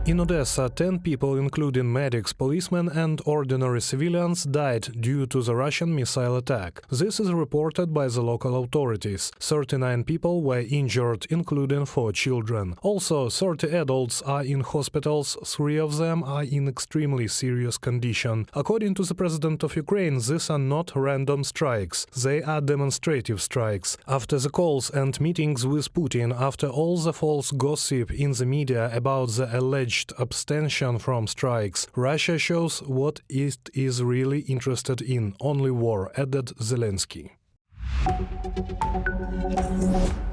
In Odessa, 10 people, including medics, policemen and ordinary civilians, died due to the Russian missile attack. This is reported by the local authorities. 39 people were injured, including 4 children. Also, 30 adults are in hospitals, 3 of them are in extremely serious condition. According to the President of Ukraine, these are not random strikes, they are demonstrative strikes. After the calls and meetings with Putin, after all the false gossip in the media about the alleged abstention from strikes, Russia shows what it is really interested in, only war, added Zelensky.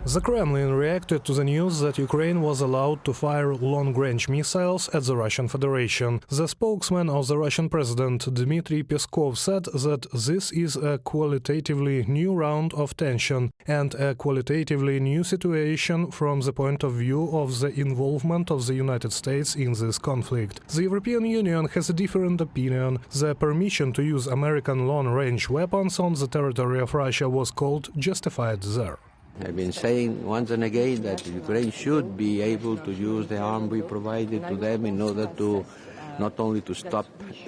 The Kremlin reacted to the news that Ukraine was allowed to fire long-range missiles at the Russian Federation. The spokesman of the Russian president, Dmitry Peskov, said that this is a qualitatively new round of tension and a qualitatively new situation from the point of view of the involvement of the United States in this conflict. The European Union has a different opinion. The permission to use American long-range weapons on the territory of Russia was called justified there. I've been saying once and again that Ukraine should be able to use the arm we provided to them in order to not only to stop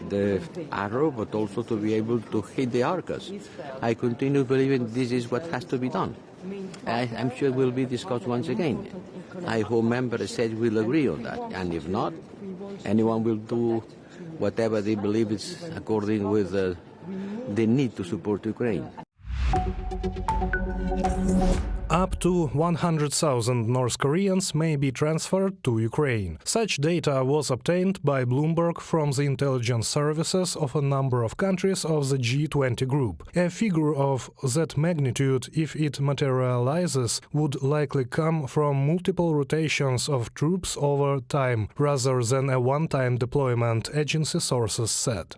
the arrow, but also to be able to hit the Arcus. I continue believing this is what has to be done. I'm sure it will be discussed once again. I hope member states will agree on that, and if not, anyone will do whatever they believe is according with the need to support Ukraine. Up to 100,000 North Koreans may be transferred to Ukraine. Such data was obtained by Bloomberg from the intelligence services of a number of countries of the G20 group. A figure of that magnitude, if it materializes, would likely come from multiple rotations of troops over time, rather than a one-time deployment, agency sources said.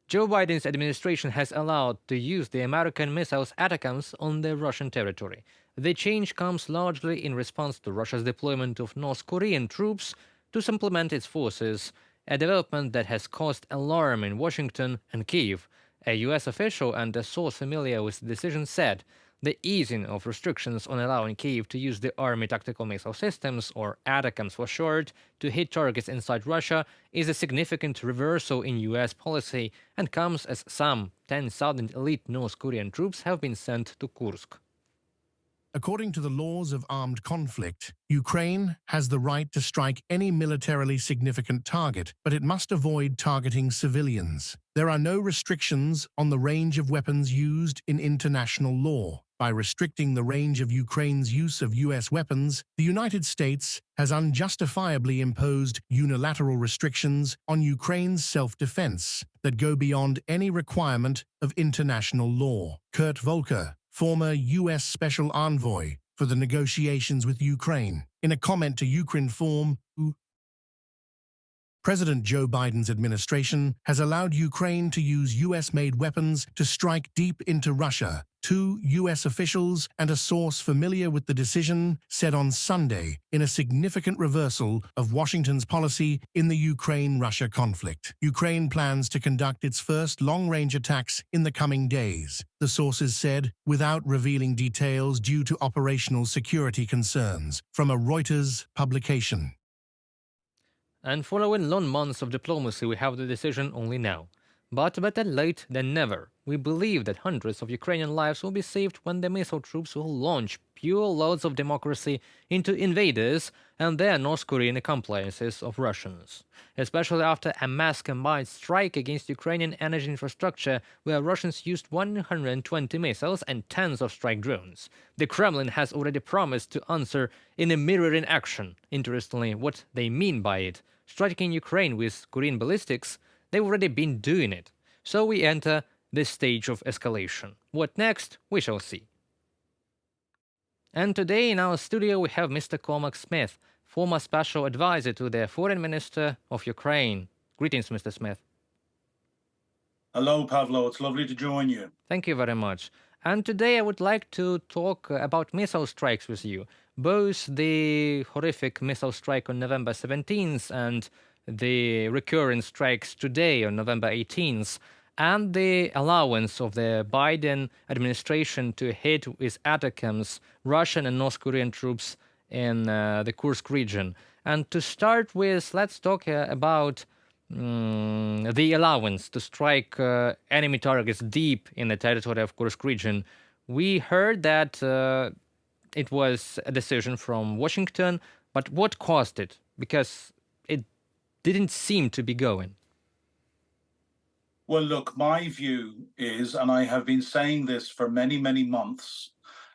Joe Biden's administration has allowed to use the American missiles ATACMS on the Russian territory. The change comes largely in response to Russia's deployment of North Korean troops to supplement its forces, a development that has caused alarm in Washington and Kyiv. A U.S. official and a source familiar with the decision said the easing of restrictions on allowing Kyiv to use the Army Tactical Missile Systems, or ATACMS for short, to hit targets inside Russia is a significant reversal in U.S. policy and comes as some 10,000 elite North Korean troops have been sent to Kursk. According to the laws of armed conflict, Ukraine has the right to strike any militarily significant target, but it must avoid targeting civilians. There are no restrictions on the range of weapons used in international law. By restricting the range of Ukraine's use of U.S. weapons, the United States has unjustifiably imposed unilateral restrictions on Ukraine's self-defense that go beyond any requirement of international law. Kurt Volker, former U.S. Special Envoy for the negotiations with Ukraine, in a comment to Ukrinform, President Joe Biden's administration has allowed Ukraine to use U.S.-made weapons to strike deep into Russia. 2 U.S. officials and a source familiar with the decision said on Sunday in a significant reversal of Washington's policy in the Ukraine-Russia conflict. Ukraine plans to conduct its first long-range attacks in the coming days, the sources said, without revealing details due to operational security concerns, from a Reuters publication. And following long months of diplomacy, we have the decision only now. But better late than never. We believe that hundreds of Ukrainian lives will be saved when the missile troops will launch pure loads of democracy into invaders and their North Korean accomplices of Russians. Especially after a mass combined strike against Ukrainian energy infrastructure where Russians used 120 missiles and tens of strike drones. The Kremlin has already promised to answer in a mirroring action. Interestingly, what they mean by it, striking Ukraine with Korean ballistics, they've already been doing it. So we enter this stage of escalation. What next? We shall see. And today in our studio we have Mr. Cormac Smith, former special advisor to the Foreign Minister of Ukraine. Greetings, Mr. Smith. Hello, Pavlo. It's lovely to join you. Thank you very much. And today I would like to talk about missile strikes with you. both the horrific missile strike on November 17th and the recurrent strikes today on November 18th, and the allowance of the Biden administration to hit with ATACMS Russian and North Korean troops in the Kursk region. And to start with, let's talk about the allowance to strike enemy targets deep in the territory of Kursk region. We heard that it was a decision from Washington, but what caused it? Because it didn't seem to be going. Well, look, my view is, and I have been saying this for many, many months,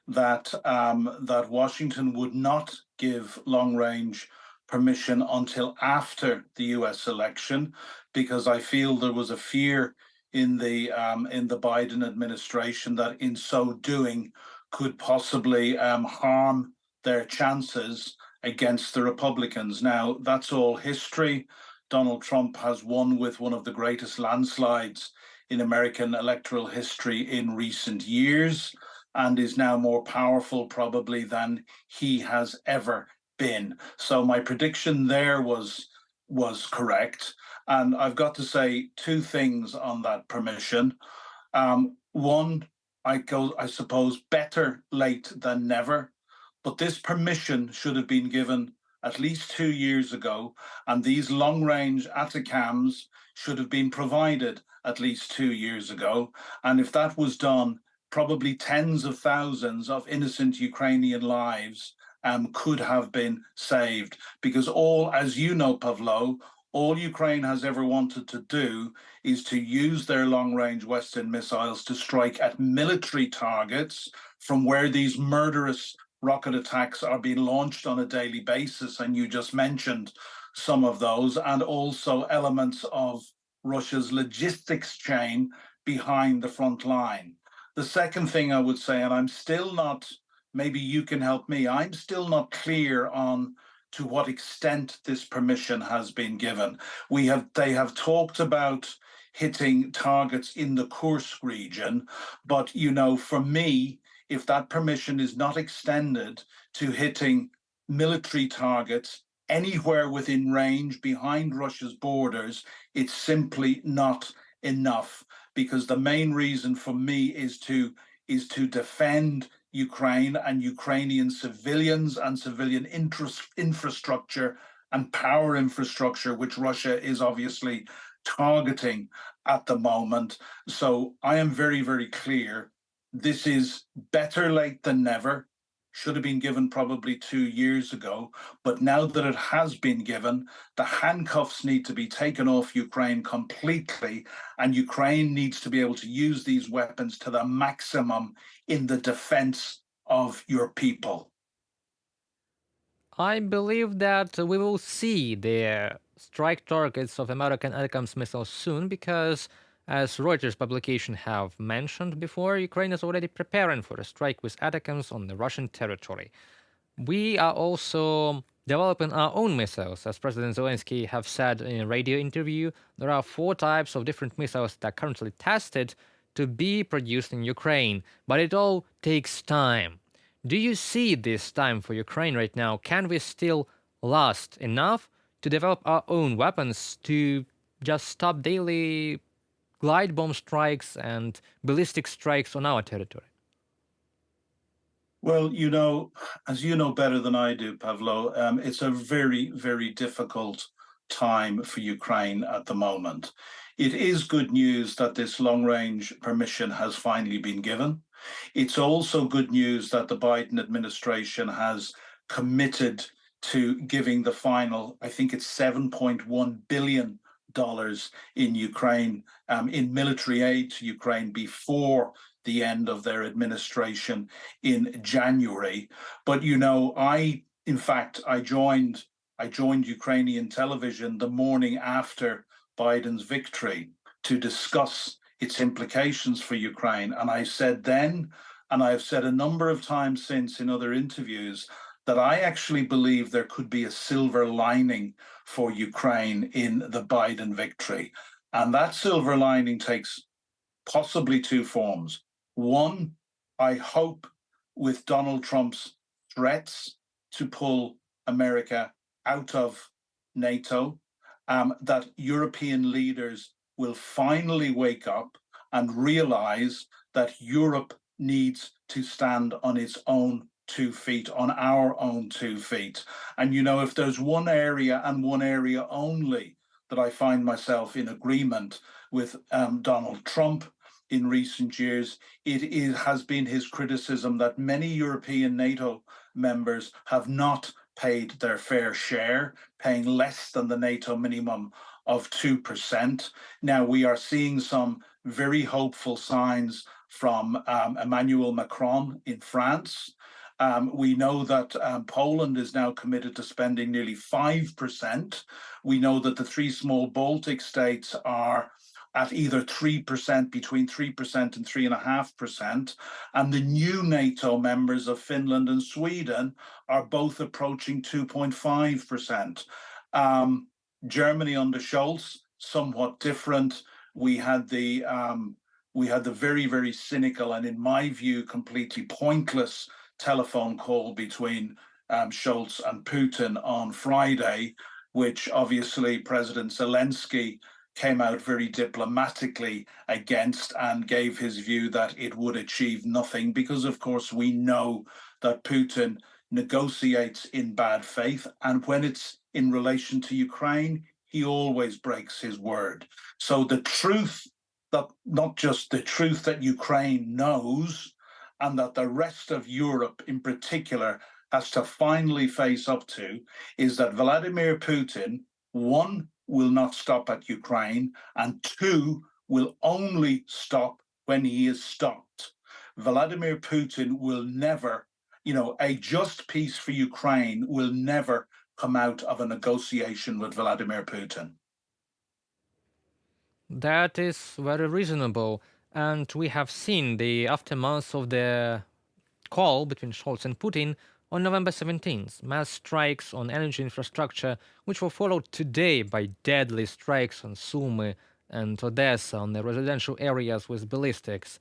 that that Washington would not give long-range permission until after the U.S. election, because I feel there was a fear in the Biden administration that in so doing could possibly harm their chances against the Republicans. Now, that's all history. Donald Trump has won with one of the greatest landslides in American electoral history in recent years, and is now more powerful probably than he has ever been. So my prediction there was correct. And I've got to say two things on that permission. One, I suppose better late than never, but this permission should have been given at least 2 years ago, and these long-range ATACMS should have been provided at least 2 years ago. And if that was done, probably tens of thousands of innocent Ukrainian lives could have been saved. Because all, as you know, Pavlo, all Ukraine has ever wanted to do is to use their long-range Western missiles to strike at military targets from where these murderous rocket attacks are being launched on a daily basis, and you just mentioned some of those, and also elements of Russia's logistics chain behind the front line. The second thing I would say, and I'm still not, maybe you can help me, I'm still not clear on to what extent this permission has been given. They have talked about hitting targets in the Kursk region, but you know, for me, if that permission is not extended to hitting military targets anywhere within range behind Russia's borders, it's simply not enough. Because the main reason for me is to defend Ukraine and Ukrainian civilians and civilian infrastructure and power infrastructure, which Russia is obviously targeting at the moment. So I am very, very clear. This is better late than never. Should have been given probably 2 years ago. But now that it has been given, the handcuffs need to be taken off Ukraine completely, and Ukraine needs to be able to use these weapons to the maximum in the defense of your people. I believe that we will see the strike targets of American ATACMS missiles soon, because, as Reuters publication have mentioned before, Ukraine is already preparing for a strike with ATACMS on the Russian territory. We are also developing our own missiles. As President Zelensky have said in a radio interview, there are 4 types of different missiles that are currently tested to be produced in Ukraine, but it all takes time. Do you see this time for Ukraine right now? Can we still last enough to develop our own weapons to just stop daily glide bomb strikes and ballistic strikes on our territory? Well, you know, as you know better than I do, Pavlo, it's a very, very difficult time for Ukraine at the moment. It is good news that this long-range permission has finally been given. It's also good news that the Biden administration has committed to giving the final, I think it's $7.1 billion in Ukraine, in military aid to Ukraine before the end of their administration in January. But you know, in fact, I joined Ukrainian television the morning after Biden's victory to discuss its implications for Ukraine. And I said then, and I've said a number of times since in other interviews, that I actually believe there could be a silver lining for Ukraine in the Biden victory. And that silver lining takes possibly 2 forms. One, I hope with Donald Trump's threats to pull America out of NATO, that European leaders will finally wake up and realize that Europe needs to stand on its own 2 feet, on our own 2 feet. And, if there's one area and one area only that I find myself in agreement with Donald Trump in recent years, it has been his criticism that many European NATO members have not paid their fair share, paying less than the NATO minimum of 2%. Now, we are seeing some very hopeful signs from Emmanuel Macron in France. We know that Poland is now committed to spending nearly 5%. We know that the three small Baltic states are at either 3%, between 3% and 3.5%. And the new NATO members of Finland and Sweden are both approaching 2.5%. Germany under Schultz, somewhat different. We had the very, very cynical and, in my view, completely pointless telephone call between Schultz and Putin on Friday, which obviously President Zelensky came out very diplomatically against and gave his view that it would achieve nothing, because, of course, we know that Putin negotiates in bad faith, and when it's in relation to Ukraine, he always breaks his word. So the truth, that not just the truth that Ukraine knows, and that the rest of Europe in particular has to finally face up to, is that Vladimir Putin, one, will not stop at Ukraine, and two, will only stop when he is stopped. Vladimir Putin will never, a just peace for Ukraine will never come out of a negotiation with Vladimir Putin. That is very reasonable, and we have seen the aftermath of the call between Schultz and Putin on November 17th, mass strikes on energy infrastructure, which were followed today by deadly strikes on Sumy and Odessa on the residential areas with ballistics.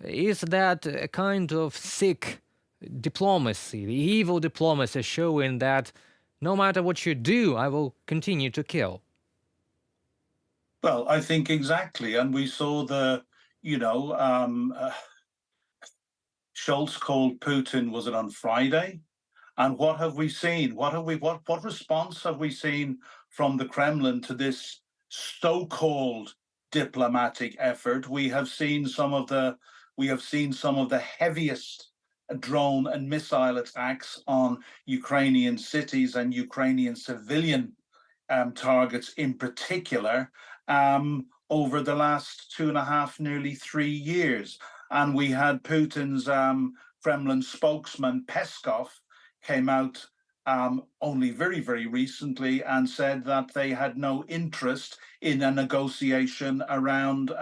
Is that a kind of sick diplomacy, the evil diplomacy showing that no matter what you do, I will continue to kill? Well, I think exactly. And we saw Schultz called Putin, was it on Friday? And what have we seen? What response have we seen from the Kremlin to this so-called diplomatic effort? We have seen some of the heaviest drone and missile attacks on Ukrainian cities and Ukrainian civilian targets in particular over the last 2.5, nearly 3 years. And we had Putin's Kremlin spokesman, Peskov, came out only very, very recently and said that they had no interest in a negotiation around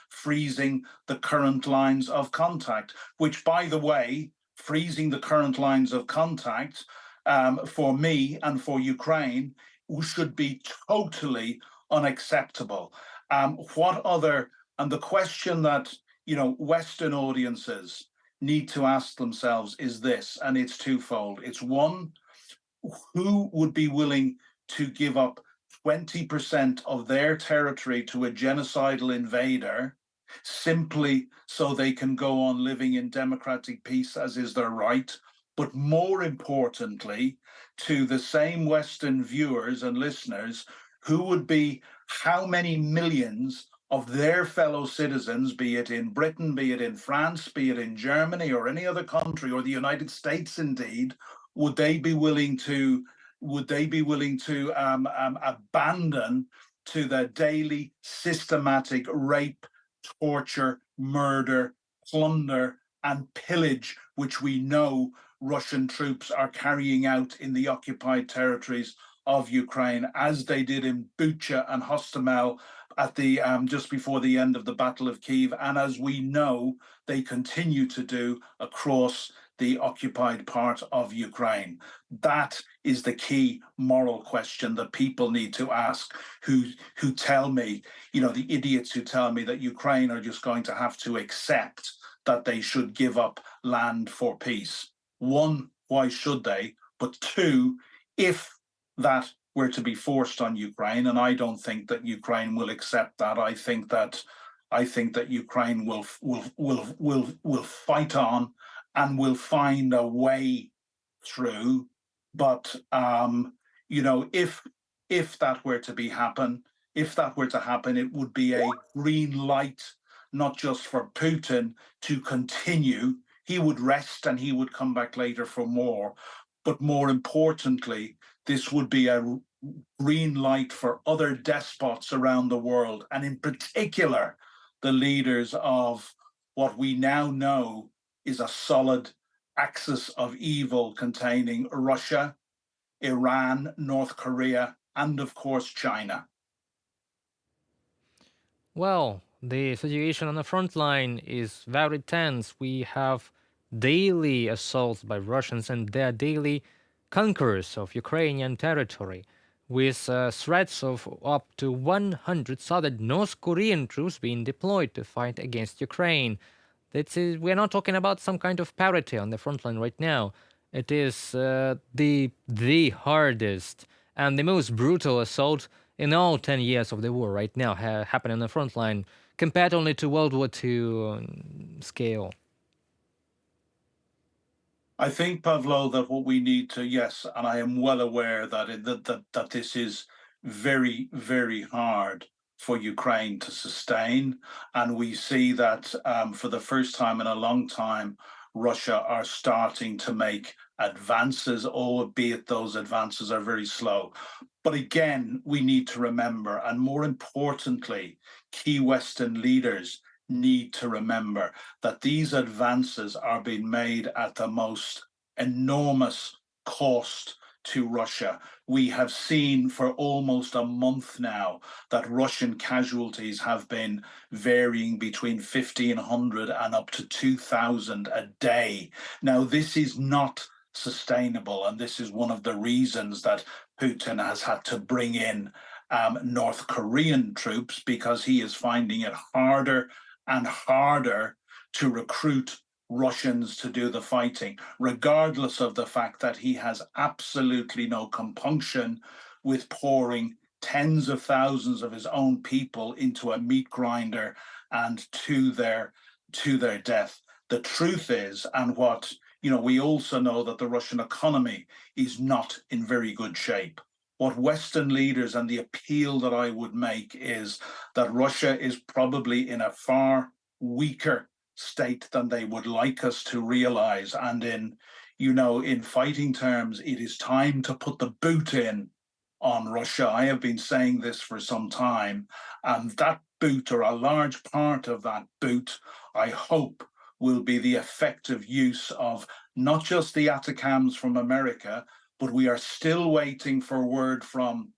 freezing the current lines of contact, which, by the way, freezing the current lines of contact for me and for Ukraine should be totally unacceptable. And the question that Western audiences need to ask themselves is this, and it's twofold. It's one, who would be willing to give up 20% of their territory to a genocidal invader simply so they can go on living in democratic peace as is their right? But more importantly, to the same Western viewers and listeners, who would be how many millions of their fellow citizens, be it in Britain, be it in France, be it in Germany or any other country, or the United States indeed, would they be willing to abandon to the daily systematic rape, torture, murder, plunder, and pillage which we know Russian troops are carrying out in the occupied territories of Ukraine, as they did in Bucha and Hostomel at the just before the end of the Battle of Kyiv, and as we know they continue to do across the occupied part of Ukraine. That is the key moral question that people need to ask, who tell me, the idiots who tell me that Ukraine are just going to have to accept that they should give up land for peace. One, why should they? But two, if that were to be forced on Ukraine, and I don't think that Ukraine will accept that. I think that Ukraine will fight on and will find a way through. But if that were to happen, it would be a green light, not just for Putin to continue. He would rest and he would come back later for more. But more importantly, this would be a green light for other despots around the world, and in particular, the leaders of what we now know is a solid axis of evil containing Russia, Iran, North Korea, and of course, China. Well, the situation on the front line is very tense. We have daily assaults by Russians and their daily conquerors of Ukrainian territory, with threats of up to 100 solid North Korean troops being deployed to fight against Ukraine. We're not talking about some kind of parity on the front line right now. It is the hardest and the most brutal assault in all 10 years of the war right now happening on the front line, compared only to World War II scale. I think, Pavlo, that what we need to, yes, and I am well aware that that this is very, very hard for Ukraine to sustain. And we see that for the first time in a long time, Russia are starting to make advances, albeit those advances are very slow. But again, we need to remember, and more importantly, key Western leaders need to remember that these advances are being made at the most enormous cost to Russia. We have seen for almost a month now that Russian casualties have been varying between 1,500 and up to 2,000 a day. Now, this is not sustainable, and this is one of the reasons that Putin has had to bring in North Korean troops, because he is finding it harder and harder to recruit Russians to do the fighting, regardless of the fact that he has absolutely no compunction with pouring tens of thousands of his own people into a meat grinder and to their death. The truth is, and what we also know, that the Russian economy is not in very good shape. What Western leaders, and the appeal that I would make, is that Russia is probably in a far weaker state than they would like us to realize. And in fighting terms, it is time to put the boot in on Russia. I have been saying this for some time, and that boot, or a large part of that boot, I hope will be the effective use of not just the ATACMS from America, but we are still waiting for word from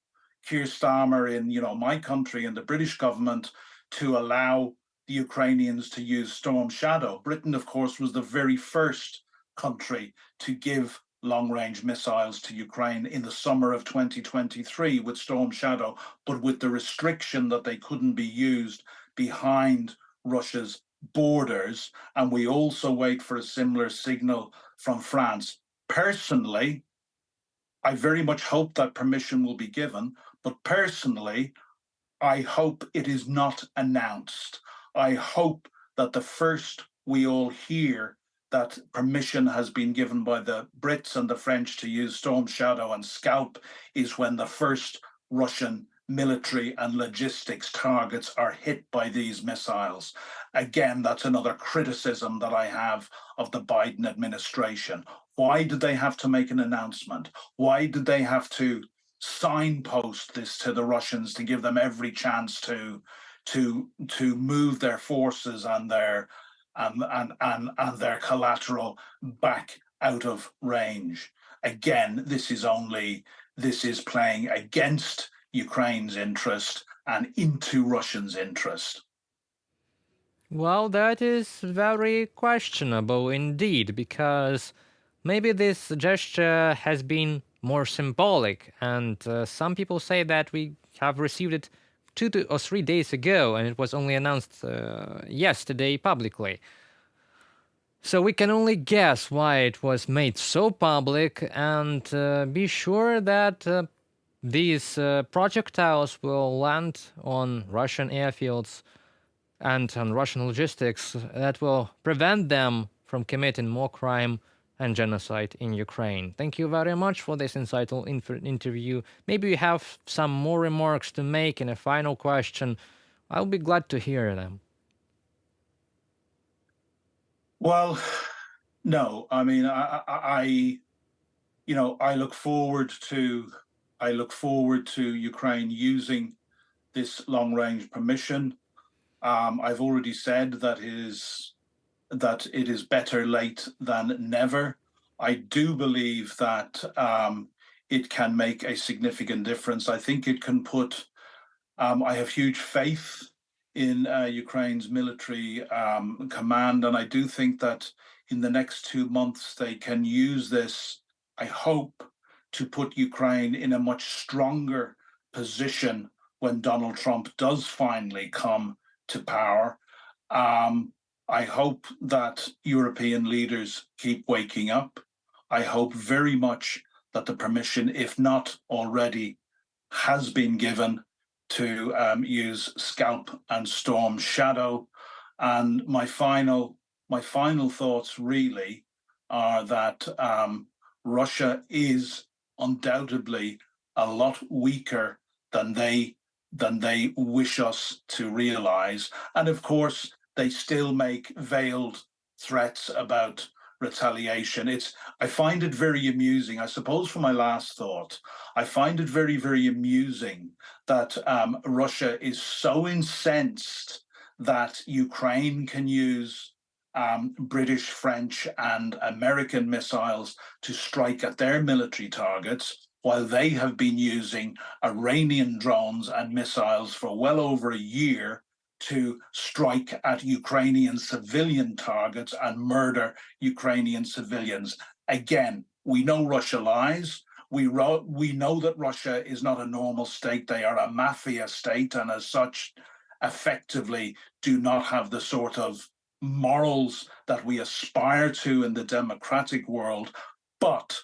Keir Starmer in my country and the British government to allow the Ukrainians to use Storm Shadow. Britain, of course, was the very first country to give long-range missiles to Ukraine in the summer of 2023 with Storm Shadow, but with the restriction that they couldn't be used behind Russia's borders. And we also wait for a similar signal from France. Personally, I very much hope that permission will be given, but personally, I hope it is not announced. I hope that the first we all hear that permission has been given by the Brits and the French to use Storm Shadow and Scalp is when the first Russian military and logistics targets are hit by these missiles. Again, that's another criticism that I have of the Biden administration. Why did they have to make an announcement? Why did they have to signpost this to the Russians to give them every chance to move their forces and their collateral back out of range? Again, this is playing against Ukraine's interest and into Russia's interest. Well, that is very questionable indeed, because maybe this gesture has been more symbolic, and some people say that we have received it 2 or 3 days ago, and it was only announced yesterday publicly. So we can only guess why it was made so public, and be sure that these projectiles will land on Russian airfields and on Russian logistics that will prevent them from committing more crime and genocide in Ukraine. Thank you very much for this insightful interview. Maybe you have some more remarks to make in a final question. I'll be glad to hear them. Well, no, I mean, I look forward to Ukraine using this long-range permission. I've already said that it is better late than never. I do believe that it can make a significant difference. I think it can put. I have huge faith in Ukraine's military command, and I do think that in the next 2 months they can use this, I hope, to put Ukraine in a much stronger position when Donald Trump does finally come to power. I hope that European leaders keep waking up. I hope very much that the permission, if not already, has been given to use Scalp and Storm Shadow. And my final thoughts really are that Russia is undoubtedly a lot weaker than they wish us to realize. And of course, they still make veiled threats about retaliation. I find it very amusing. I suppose for my last thought, I find it very, very amusing that Russia is so incensed that Ukraine can use British, French, and American missiles to strike at their military targets, while they have been using Iranian drones and missiles for well over a year to strike at Ukrainian civilian targets and murder Ukrainian civilians. Again, we know Russia lies. We know that Russia is not a normal state. They are a mafia state, and as such, effectively do not have the sort of morals that we aspire to in the democratic world. But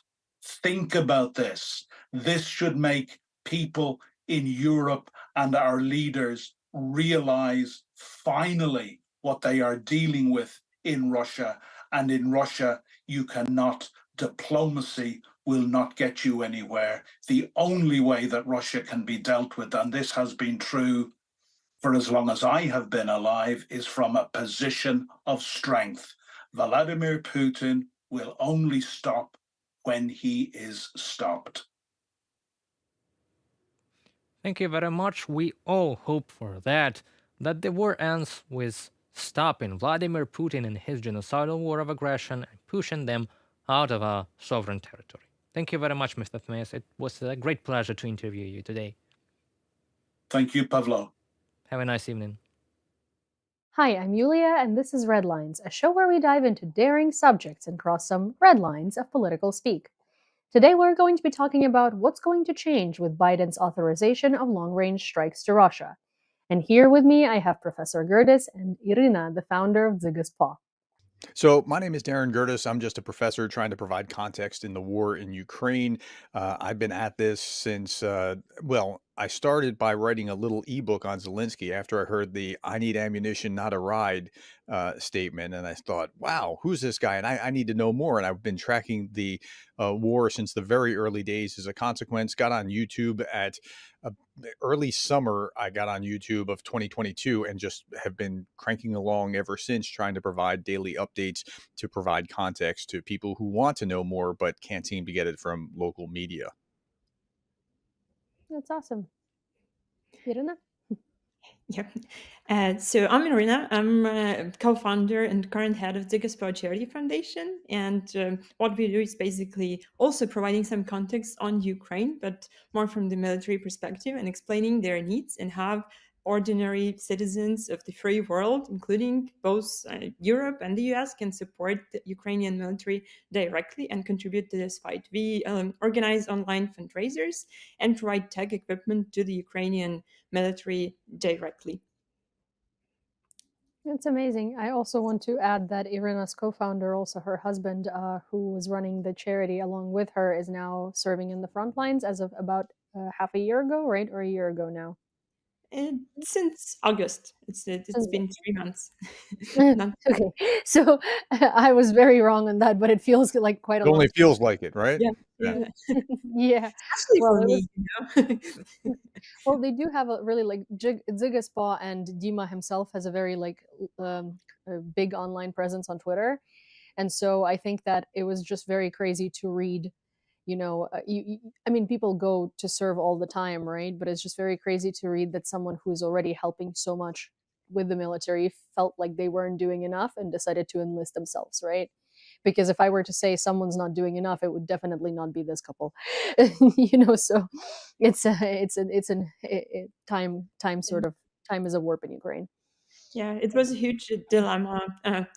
think about this. This should make people in Europe and our leaders realize finally what they are dealing with in Russia. And in Russia, you cannot, diplomacy will not get you anywhere. The only way that Russia can be dealt with, and this has been true for as long as I have been alive, is from a position of strength. Vladimir Putin will only stop when he is stopped. Thank you very much. We all hope for that the war ends with stopping Vladimir Putin and his genocidal war of aggression and pushing them out of our sovereign territory. Thank you very much, Mr. Thmes. It was a great pleasure to interview you today. Thank you, Pavlo. Have a nice evening. Hi, I'm Yulia, and this is Redlines, a show where we dive into daring subjects and cross some red lines of political speak. Today we're going to be talking about what's going to change with Biden's authorization of long-range strikes to Russia. And here with me I have Professor Gerdes and Irina, the founder of Zigaspa. So my name is Darren Gerdes. I'm just a professor trying to provide context in the war in Ukraine. I've been at this since, I started by writing a little ebook on Zelensky after I heard the "I need ammunition, not a ride" statement. And I thought, wow, who's this guy? And I need to know more. And I've been tracking the war since the very early days. As a consequence, got on YouTube at early summer. I got on YouTube of 2022 and just have been cranking along ever since, trying to provide daily updates to provide context to people who want to know more but can't seem to get it from local media. That's awesome. Irina? Yeah. So I'm Irina. I'm a co-founder and current head of Zigaspa Charity Foundation. And what we do is basically also providing some context on Ukraine, but more from the military perspective, and explaining their needs and how ordinary citizens of the free world, including both Europe and the US, can support the Ukrainian military directly and contribute to this fight. We organize online fundraisers and provide tech equipment to the Ukrainian military directly. It's amazing. I also want to add that Irina's co-founder, also her husband, who was running the charity along with her, is now serving in the front lines as of about half a year ago, right? Or a year ago now. Since August, it's Since been 3 months. Not okay, so I was very wrong on that, but it feels like quite a It only long feels like it, right? yeah, Yeah. yeah. yeah. Especially Well, for it was me, you know. well, they do have a really like Zigaspa, and Dima himself has a very like a big online presence on Twitter, and so I think that it was just very crazy to read. I mean, people go to serve all the time, right? But it's just very crazy to read that someone who's already helping so much with the military felt like they weren't doing enough and decided to enlist themselves, right? Because if I were to say someone's not doing enough, it would definitely not be this couple. So time sort of time is a warp in Ukraine. Yeah, it was a huge dilemma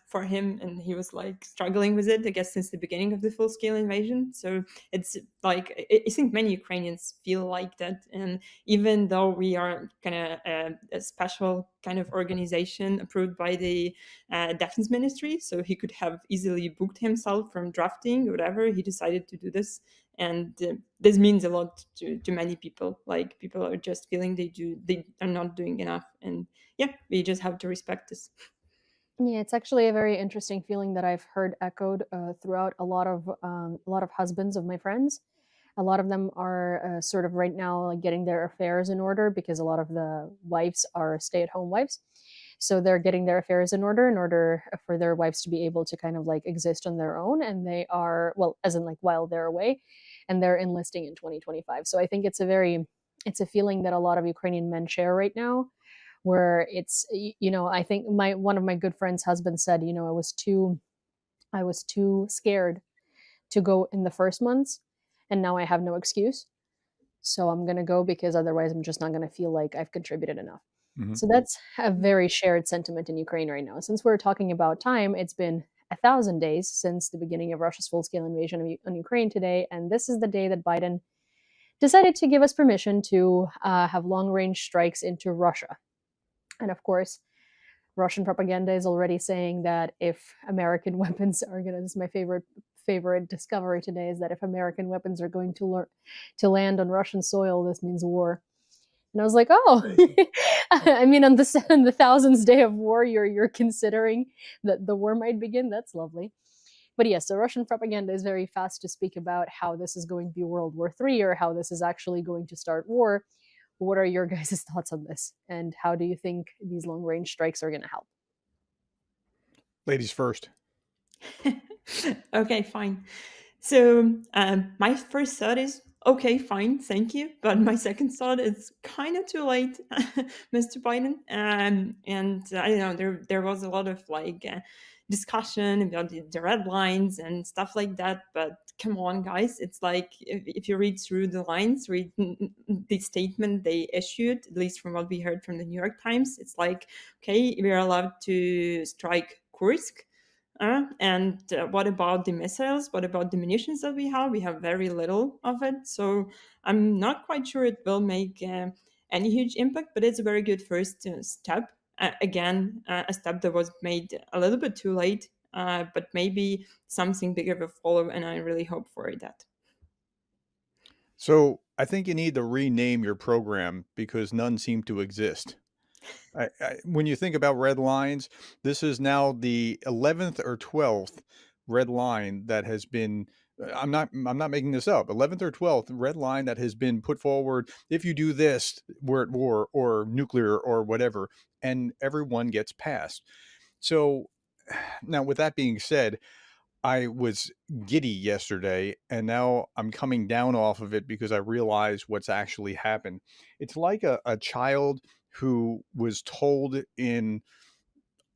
for him, and he was like struggling with it, I guess, since the beginning of the full scale invasion. So it's like, I think many Ukrainians feel like that. And even though we are kind of a special kind of organization approved by the defense ministry, so he could have easily booked himself from drafting or whatever, he decided to do this. And this means a lot to many people. Like, people are just feeling they are not doing enough. And yeah, we just have to respect this. Yeah, it's actually a very interesting feeling that I've heard echoed throughout a lot of husbands of my friends. A lot of them are sort of right now like getting their affairs in order because a lot of the wives are stay-at-home wives. So they're getting their affairs in order for their wives to be able to kind of like exist on their own. And they are, well, as in like while they're away, and they're enlisting in 2025. So I think it's a feeling that a lot of Ukrainian men share right now, where I think my one of my good friends' husband said, I was too scared to go in the first months, and now I have no excuse. So I'm going to go because otherwise I'm just not going to feel like I've contributed enough. Mhm. So that's a very shared sentiment in Ukraine right now. Since we're talking about time, it's been 1,000 days since the beginning of Russia's full-scale invasion on Ukraine today, and this is the day that Biden decided to give us permission to have long-range strikes into Russia. And of course, Russian propaganda is already saying that if American weapons are going to, this is my favorite discovery today, is that if American weapons are going to land on Russian soil, this means war. And I was like, oh, I mean, on the thousandth day of war, you're considering that the war might begin. That's lovely. But yes, the Russian propaganda is very fast to speak about how this is going to be World War III or how this is actually going to start war. What are your guys' thoughts on this? And how do you think these long range strikes are going to help? Ladies first. Okay, fine. So my first thought is, okay, fine, thank you. But my second thought is kind of too late, Mr. Biden. And I don't know, there was a lot of like discussion about the red lines and stuff like that. But come on, guys, it's like, if you read through the lines, read the statement they issued, at least from what we heard from the New York Times, it's like, okay, we are allowed to strike Kursk. And what about the missiles? What about the munitions that we have? We have very little of it. So I'm not quite sure it will make any huge impact, but it's a very good first step. Again, a step that was made a little bit too late, but maybe something bigger will follow, and I really hope for that. So I think you need to rename your program because none seem to exist. When you think about red lines, this is now the 11th or 12th red line that has been. I'm not making this up. 11th or 12th red line that has been put forward. If you do this, we're at war or nuclear or whatever, and everyone gets passed. So now, with that being said, I was giddy yesterday, and now I'm coming down off of it because I realize what's actually happened. It's like a child who was told in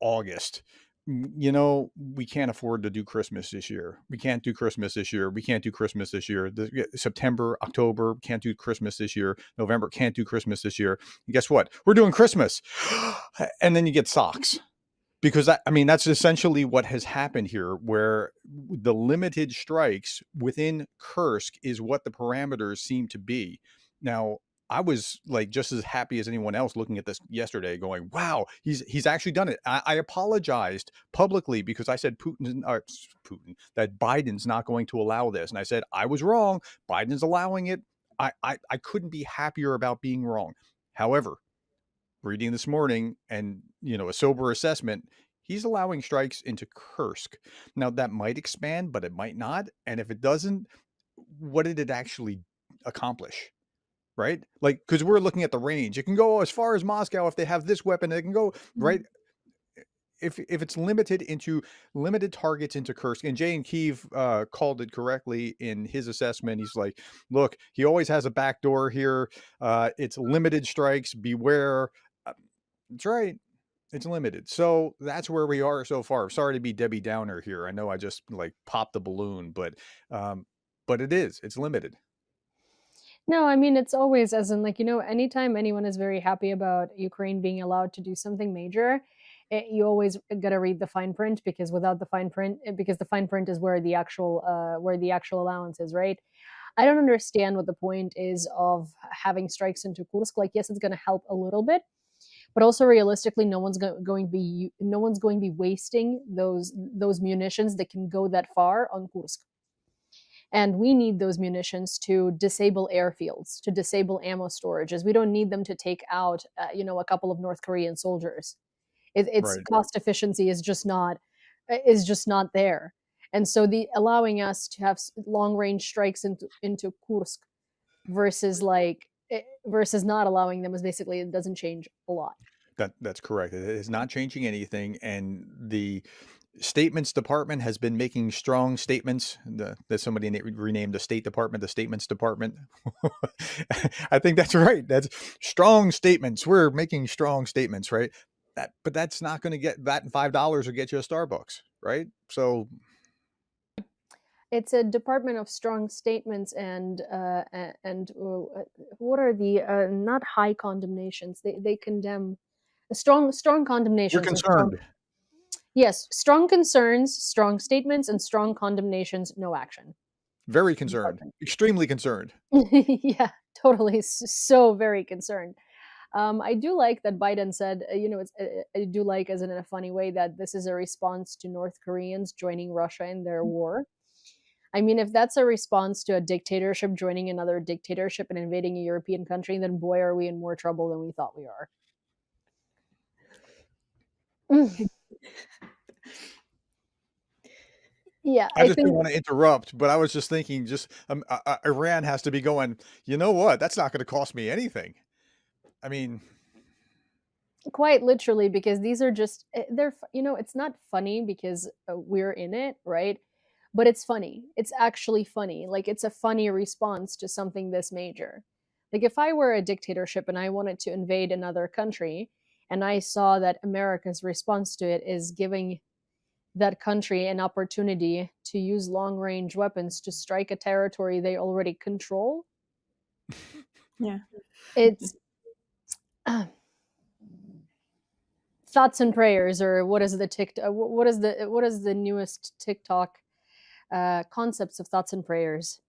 August, we can't afford to do Christmas this year. We can't do Christmas this year. We can't do Christmas this year. September, October, can't do Christmas this year. November, can't do Christmas this year. And guess what? We're doing Christmas. And then you get socks. Because that's essentially what has happened here, where the limited strikes within Kursk is what the parameters seem to be. Now, I was like just as happy as anyone else looking at this yesterday, going, "Wow, he's actually done it." I apologized publicly because I said Putin that Biden's not going to allow this, and I said I was wrong. Biden's allowing it. I couldn't be happier about being wrong. However, reading this morning and a sober assessment, he's allowing strikes into Kursk. Now that might expand, but it might not. And if it doesn't, what did it actually accomplish? Right? Like, because we're looking at the range. It can go as far as Moscow if they have this weapon. It can go right. If it's limited targets into Kursk, and Jay and Kiev called it correctly in his assessment. He's like, look, he always has a back door here. It's limited strikes. Beware. That's right. It's limited. So that's where we are so far. Sorry to be Debbie Downer here. I know I just like popped the balloon, but it's limited. No, I mean, it's always as in, like, anytime anyone is very happy about Ukraine being allowed to do something major, you always got to read the fine print, because without the fine print, because the fine print is where the actual allowance is, right? I don't understand what the point is of having strikes into Kursk. Like, yes, it's going to help a little bit, but also realistically, no one's going to be wasting those munitions that can go that far on Kursk. And we need those munitions to disable airfields, to disable ammo storages. We don't need them to take out, a couple of North Korean soldiers. Its Right. cost efficiency is just not there. And so the allowing us to have long range strikes into Kursk versus not allowing them is basically, it doesn't change a lot. That's correct. It is not changing anything, and the Statements Department has been making strong statements. That somebody renamed the State Department the Statements Department. I think that's right. That's strong statements. We're making strong statements, right? But that's not going to get that $5 or get you a Starbucks, right? So It's a department of strong statements and what are the not high condemnations? They condemn strong condemnations. we're concerned. Yes, strong concerns, strong statements, and strong condemnations. No action. Very concerned. Extremely concerned. Yeah, totally. So very concerned. I do like that Biden said, I do like, as in a funny way, that this is a response to North Koreans joining Russia in their war. I mean, if that's a response to a dictatorship joining another dictatorship and invading a European country, then boy, are we in more trouble than we thought we are. Yeah, I just didn't want to interrupt, but I was just thinking, Iran has to be going, you know what? That's not going to cost me anything. I mean, quite literally, because these are just, it's not funny because we're in it, right? But it's funny. It's actually funny. Like, it's a funny response to something this major. Like, if I were a dictatorship and I wanted to invade another country, and I saw that America's response to it is giving that country an opportunity to use long-range weapons to strike a territory they already control. Yeah. It's thoughts and prayers, or what is the newest TikTok concepts of thoughts and prayers.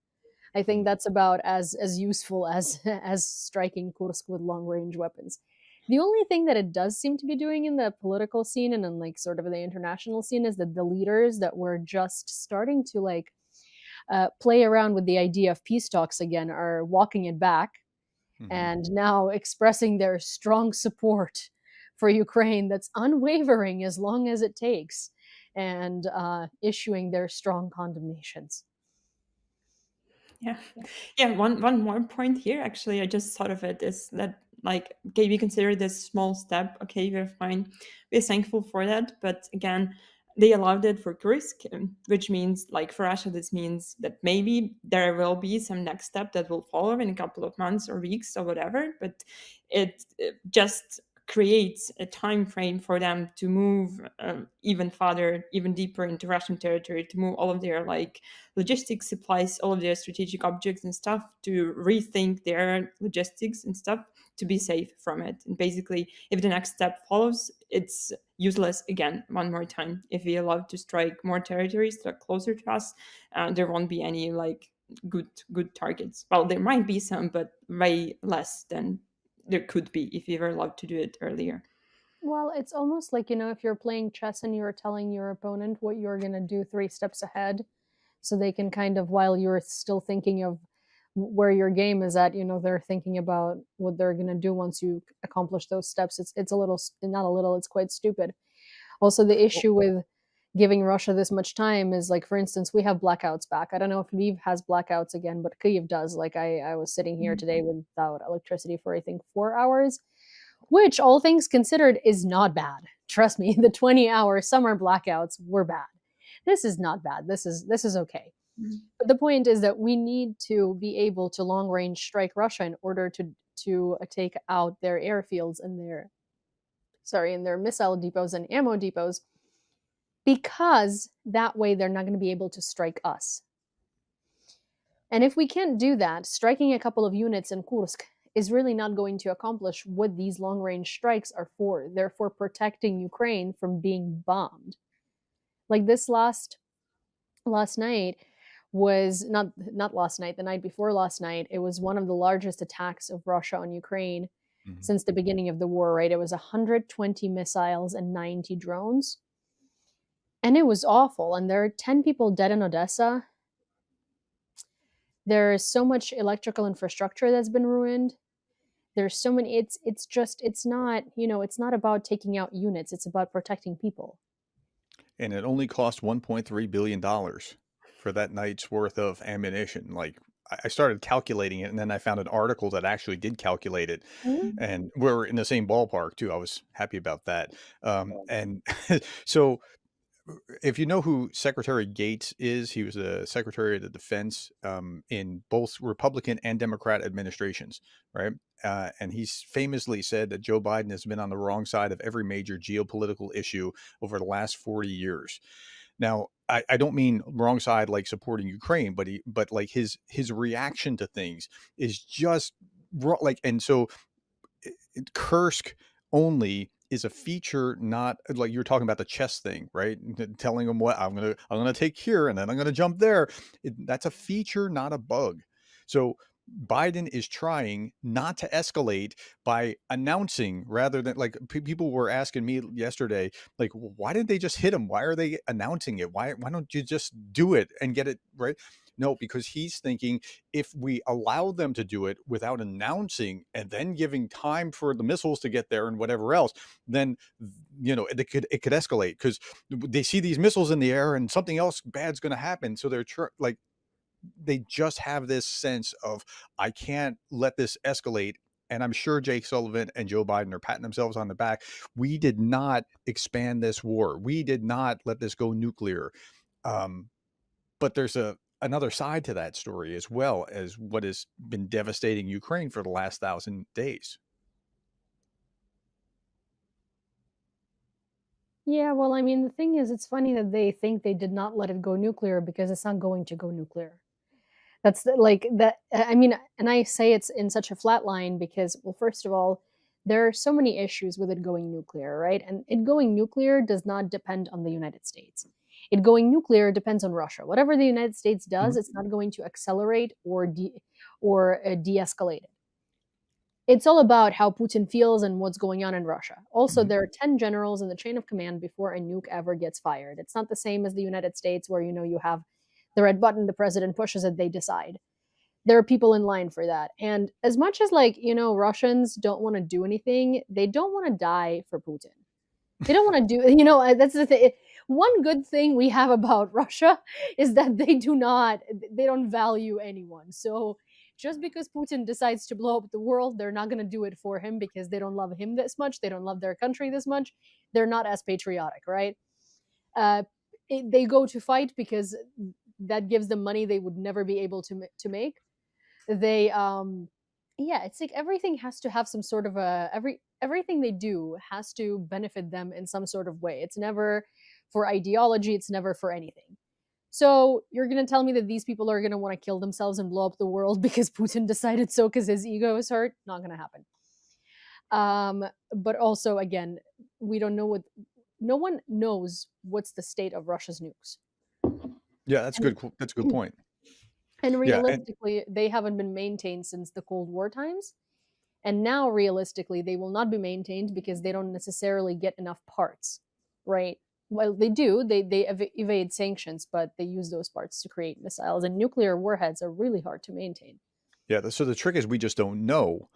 I think that's about as useful as striking Kursk with long-range weapons. The only thing that it does seem to be doing in the political scene and in like sort of the international scene is that the leaders that were just starting to play around with the idea of peace talks again are walking it back, and now expressing their strong support for Ukraine that's unwavering as long as it takes, and issuing their strong condemnations. Yeah. One more point here, actually, I just thought of it, is that, like, okay, we consider this small step. Okay, we're fine. We're thankful for that. But again, they allowed it for Kursk, which means, like, for Russia, this means that maybe there will be some next step that will follow in a couple of months or weeks or whatever. But it just creates a time frame for them to move even farther, even deeper into Russian territory, to move all of their logistics supplies, all of their strategic objects and stuff, to rethink their logistics and stuff to be safe from it. And basically, if the next step follows, it's useless again one more time. If we allow to strike more territories that are closer to us, there won't be any good targets. Well, there might be some, but way less than there could be if we were allowed to do it earlier. Well, it's almost like, if you're playing chess and you're telling your opponent what you're going to do 3 steps ahead, so they can kind of, while you're still thinking of where your game is at, they're thinking about what they're going to do once you accomplish those steps. It's a little, not a little, it's quite stupid. Also, the issue with giving Russia this much time is, like, for instance, we have blackouts back. I don't know if Lviv has blackouts again, but Kyiv does. Like, I was sitting here today without electricity for, I think, 4 hours, which, all things considered, is not bad. Trust me, the 20-hour summer blackouts were bad. This is not bad. This is okay. But the point is that we need to be able to long range strike Russia in order to take out their airfields and their missile depots and ammo depots, because that way they're not going to be able to strike us. And if we can't do that, striking a couple of units in Kursk is really not going to accomplish what these long range strikes are for. They're for protecting Ukraine from being bombed. Like this last night was not last night, the night before last night, it was one of the largest attacks of Russia on Ukraine since the beginning of the war, right? It was 120 missiles and 90 drones. And it was awful. And there are 10 people dead in Odessa. There is so much electrical infrastructure that's been ruined. There's so many, it's not about taking out units, it's about protecting people. And it only cost $1.3 billion for that night's worth of ammunition. Like, I started calculating it, and then I found an article that actually did calculate it. And we're in the same ballpark too. I was happy about that. And so if you know who Secretary Gates is, he was the Secretary of the Defense in both Republican and Democrat administrations, right? And he's famously said that Joe Biden has been on the wrong side of every major geopolitical issue over the last 40 years. Now, I don't mean wrong side like supporting Ukraine, but like his reaction to things is just wrong. Like, and so Kursk only is a feature, not like you're talking about the chess thing, right? Telling them what I'm gonna take here and then I'm gonna jump there. That's a feature, not a bug. So Biden is trying not to escalate by announcing, rather than, like, people were asking me yesterday, like, why didn't they just hit him? Why are they announcing it? Why don't you just do it and get it right? No, because he's thinking if we allow them to do it without announcing and then giving time for the missiles to get there and whatever else, then it could escalate, because they see these missiles in the air and something else bad's going to happen. So they're they just have this sense of, I can't let this escalate. And I'm sure Jake Sullivan and Joe Biden are patting themselves on the back. We did not expand this war. We did not let this go nuclear. But there's another side to that story, as well as what has been devastating Ukraine for the last 1,000 days. Yeah, well, I mean, the thing is, it's funny that they think they did not let it go nuclear, because it's not going to go nuclear. That's like that. I mean, and I say it's in such a flat line because, well, first of all, there are so many issues with it going nuclear, right? And it going nuclear does not depend on the United States. It going nuclear depends on Russia. Whatever the United States does, it's not going to accelerate or de-escalate it. It's all about how Putin feels and what's going on in Russia. Also, there are 10 generals in the chain of command before a nuke ever gets fired. It's not the same as the United States, where you have the red button, the president pushes it, they decide. There are people in line for that. And as much as, Russians don't want to do anything, they don't want to die for Putin. They don't want to do, that's the thing. One good thing we have about Russia is that they don't value anyone. So just because Putin decides to blow up the world, they're not going to do it for him, because they don't love him this much. They don't love their country this much. They're not as patriotic, right? They go to fight because that gives them money they would never be able to make. They it's like everything has to have some sort of everything they do has to benefit them in some sort of way. It's never for ideology, it's never for anything. So you're going to tell me that these people are going to want to kill themselves and blow up the world because Putin decided so, because his ego is hurt? Not going to happen. But also, again, we don't know no one knows what's the state of Russia's nukes. Yeah, that's good. That's a good point. And Yeah, and realistically, they haven't been maintained since the Cold War times. And now, realistically, they will not be maintained because they don't necessarily get enough parts, right? Well, they do. They evade sanctions, but they use those parts to create missiles. And nuclear warheads are really hard to maintain. yeah. So the trick is we just don't know.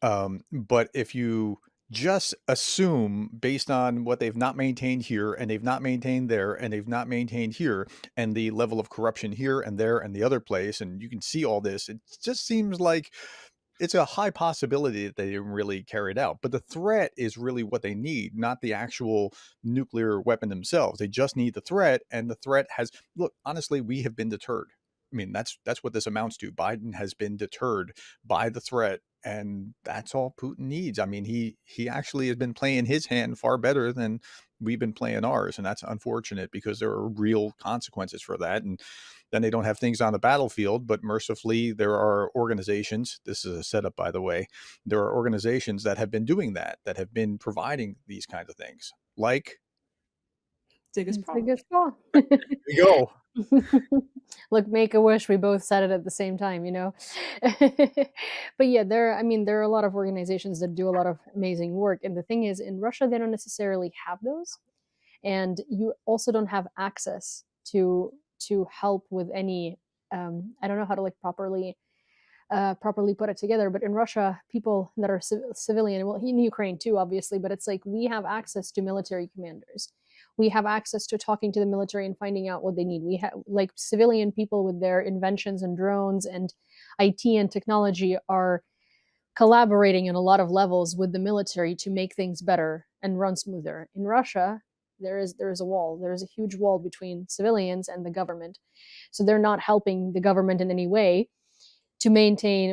But if you just assume based on what they've not maintained here and they've not maintained there and they've not maintained here and the level of corruption here and there and the other place, and you can see all this, it just seems like it's a high possibility that they didn't really carry it out. But the threat is really what they need, not the actual nuclear weapon themselves. They just need the threat, and the threat has, look, honestly, we have been deterred. I mean, that's what this amounts to. Biden has been deterred by the threat, and that's all Putin needs. I mean, he actually has been playing his hand far better than we've been playing ours, and that's unfortunate because there are real consequences for that. And then they don't have things on the battlefield, but mercifully there are organizations, this is a setup by the way, there are organizations that have been doing that have been providing these kinds of things. Like, Biggest It's a problem. good call. there you go. Look, make a wish. We both said it at the same time, you know. But yeah, there are a lot of organizations that do a lot of amazing work. And the thing is, in Russia, they don't necessarily have those, and you also don't have access to help with any. I don't know how to like properly put it together. But in Russia, people that are civilian, well, in Ukraine too, obviously, but it's like we have access to military commanders. We have access to talking to the military and finding out what they need. We have like civilian people with their inventions and drones and IT and technology are collaborating on a lot of levels with the military to make things better and run smoother. In Russia, there is a wall. There is a huge wall between civilians and the government. So they're not helping the government in any way to maintain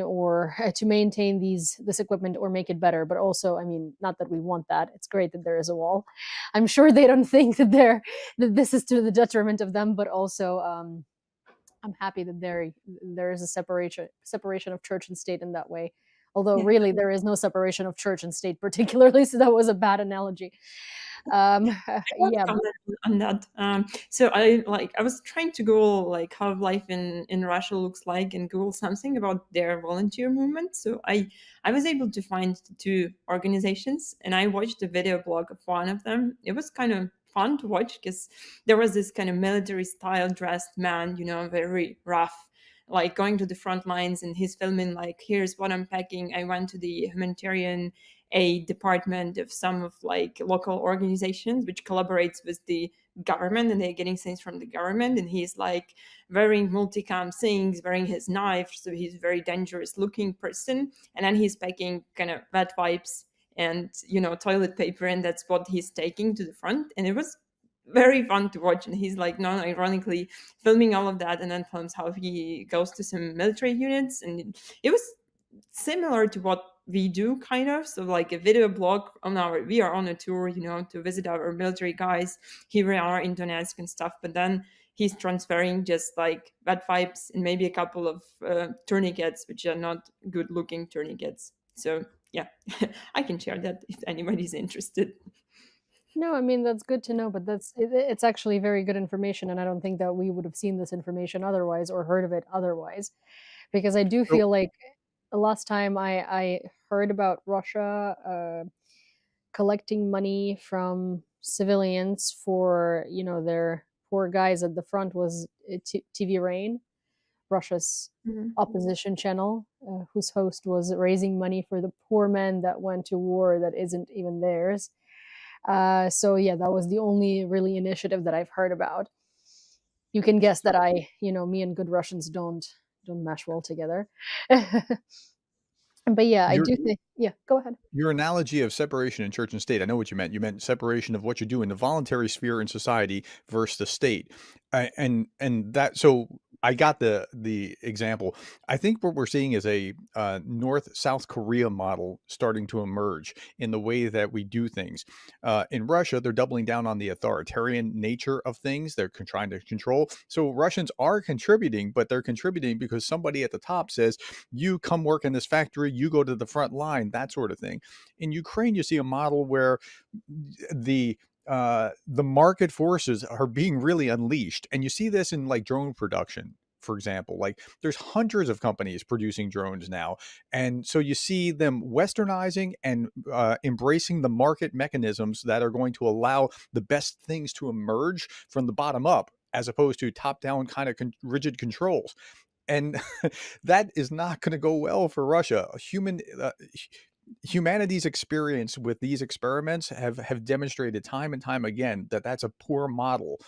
this equipment or make it better. But also, I mean, not that we want that. It's great that there is a wall. I'm sure they don't think that this is to the detriment of them, but also I'm happy that there is a separation of church and state in that way. Although Yeah. really there is no separation of church and state particularly, so that was a bad analogy. Yeah, Comment on that. So I was trying to Google like how life in Russia looks like and Google something about their volunteer movement. So I was able to find two organizations and I watched a video blog of one of them. It was kind of fun to watch because there was this kind of military style dressed man, very rough, like going to the front lines, and he's filming like, here's what I'm packing. I went to the humanitarian aid department of some of like local organizations which collaborates with the government, and they're getting things from the government, and he's like wearing multicam things, wearing his knife, so he's a very dangerous looking person, and then he's packing kind of wet wipes and toilet paper, and that's what he's taking to the front. And it was very fun to watch, and he's like non-ironically filming all of that, and then films how he goes to some military units, and it was similar to what we do kind of. So like a video blog we are on a tour to visit our military guys. Here we are in Donetsk and stuff, but then he's transferring just like wet wipes and maybe a couple of tourniquets, which are not good looking tourniquets. So yeah, I can share that if anybody's interested. no, I mean that's good to know, but it's actually very good information, and I don't think that we would have seen this information otherwise or heard of it otherwise, because I do So feel like the last time I heard about Russia collecting money from civilians for their poor guys at the front was TV Rain, Russia's opposition channel, whose host was raising money for the poor men that went to war that isn't even theirs. So yeah, that was the only really initiative that I've heard about. You can guess that me and good Russians don't mesh well together. But yeah, I your do think. Yeah, go ahead. your analogy of separation in church and state, I know what you meant. You meant separation of what you do in the voluntary sphere in society versus the state. And that, so I got the example. I think what we're seeing is a North-South Korea model starting to emerge in the way that we do things. In Russia, they're doubling down on the authoritarian nature of things. They're trying to control. So Russians are contributing, but they're contributing because somebody at the top says, you come work in this factory, you go to the front line, that sort of thing. In Ukraine, you see a model where the market forces are being really unleashed, and you see this in like drone production. for example. Like there's hundreds of companies producing drones now. And so you see them westernizing and embracing the market mechanisms that are going to allow the best things to emerge from the bottom up, as opposed to top down kind of rigid controls. And that is not going to go well for Russia. Humanity's experience with these experiments have demonstrated time and time again that that's a poor model,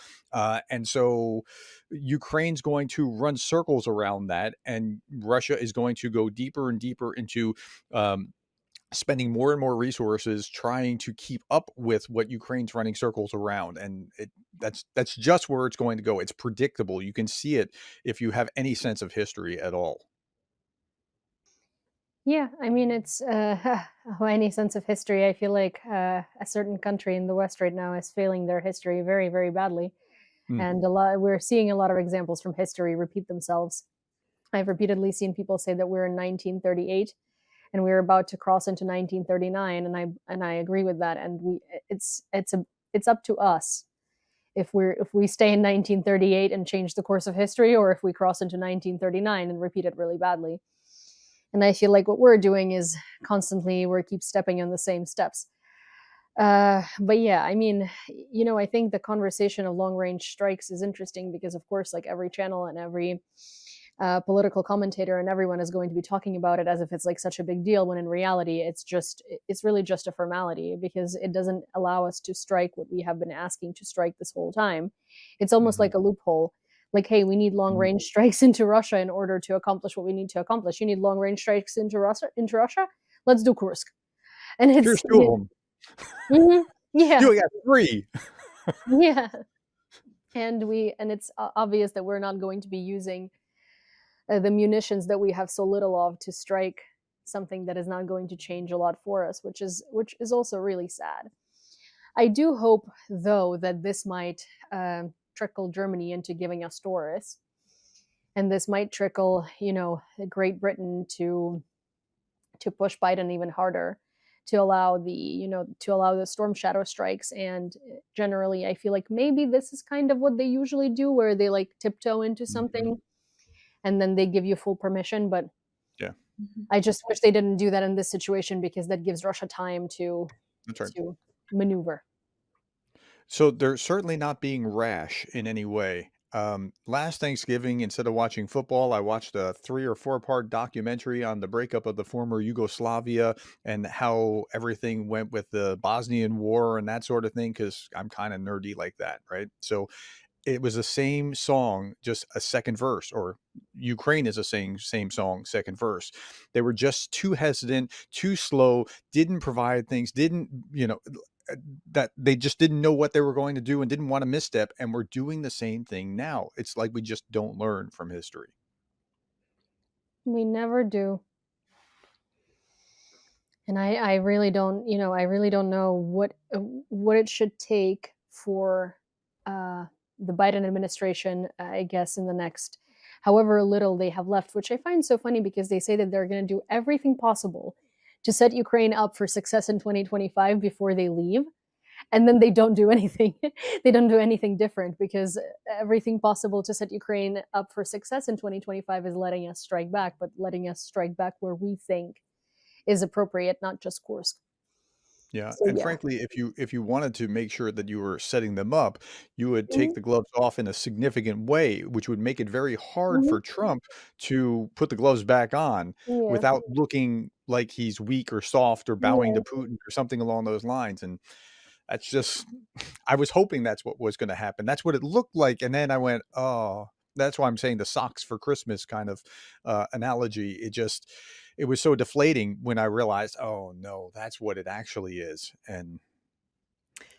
and so Ukraine's going to run circles around that, and Russia is going to go deeper and deeper into spending more and more resources trying to keep up with what Ukraine's running circles around. And that's just where it's going to go. It's predictable. You can see it if you have any sense of history at all. Yeah, I mean, it's any sense of history. I feel like a certain country in the West right now is failing their history very, very badly, and we're seeing a lot of examples from history repeat themselves. I've repeatedly seen people say that we're in 1938 and we're about to cross into 1939, and I agree with that. And it's up to us if we stay in 1938 and change the course of history, or if we cross into 1939 and repeat it really badly. And I feel like what we're doing is constantly we keep stepping on the same steps. But yeah, I mean, I think the conversation of long range strikes is interesting because, of course, like every channel and every political commentator and everyone is going to be talking about it as if it's like such a big deal, when in reality it's really just a formality, because it doesn't allow us to strike what we have been asking to strike this whole time. It's almost like a loophole. Like, hey, we need long range strikes into Russia in order to accomplish what we need to accomplish. You need long range strikes into Russia. Let's do Kursk. And it's Here's two of them. Yeah. You only got 3. Yeah. And it's obvious that we're not going to be using the munitions that we have so little of to strike something that is not going to change a lot for us, which is also really sad. I do hope, though, that this might trickle Germany into giving us Taurus, and this might trickle, Great Britain to push Biden even harder, to allow the Storm Shadow strikes. And generally, I feel like maybe this is kind of what they usually do, where they like tiptoe into something, and then they give you full permission. But yeah, I just wish they didn't do that in this situation, because that gives Russia time to maneuver. So they're certainly not being rash in any way. Last Thanksgiving, instead of watching football, I watched a 3 or 4 part documentary on the breakup of the former Yugoslavia and how everything went with the Bosnian War and that sort of thing, because I'm kind of nerdy like that, right? So it was the same song, just a second verse, or Ukraine is the same song, second verse. They were just too hesitant, too slow, didn't provide things, didn't, that they just didn't know what they were going to do and didn't want to misstep. And we're doing the same thing now. It's like we just don't learn from history. We never do. And I really don't, know what it should take for the Biden administration, I guess, in the next however little they have left, which I find so funny, because they say that they're going to do everything possible to set Ukraine up for success in 2025 before they leave. And then they don't do anything. They don't do anything different, because everything possible to set Ukraine up for success in 2025 is letting us strike back, but letting us strike back where we think is appropriate, not just Kursk. Yeah, So, and yeah. frankly, if you wanted to make sure that you were setting them up, you would take the gloves off in a significant way, which would make it very hard for Trump to put the gloves back on Yeah. without looking like he's weak or soft or bowing Yeah. to Putin or something along those lines. And that's just, I was hoping that's what was going to happen. That's what it looked like. And then I went, oh, that's why I'm saying the socks for Christmas kind of analogy. It was so deflating when I realized, oh no, that's what it actually is. And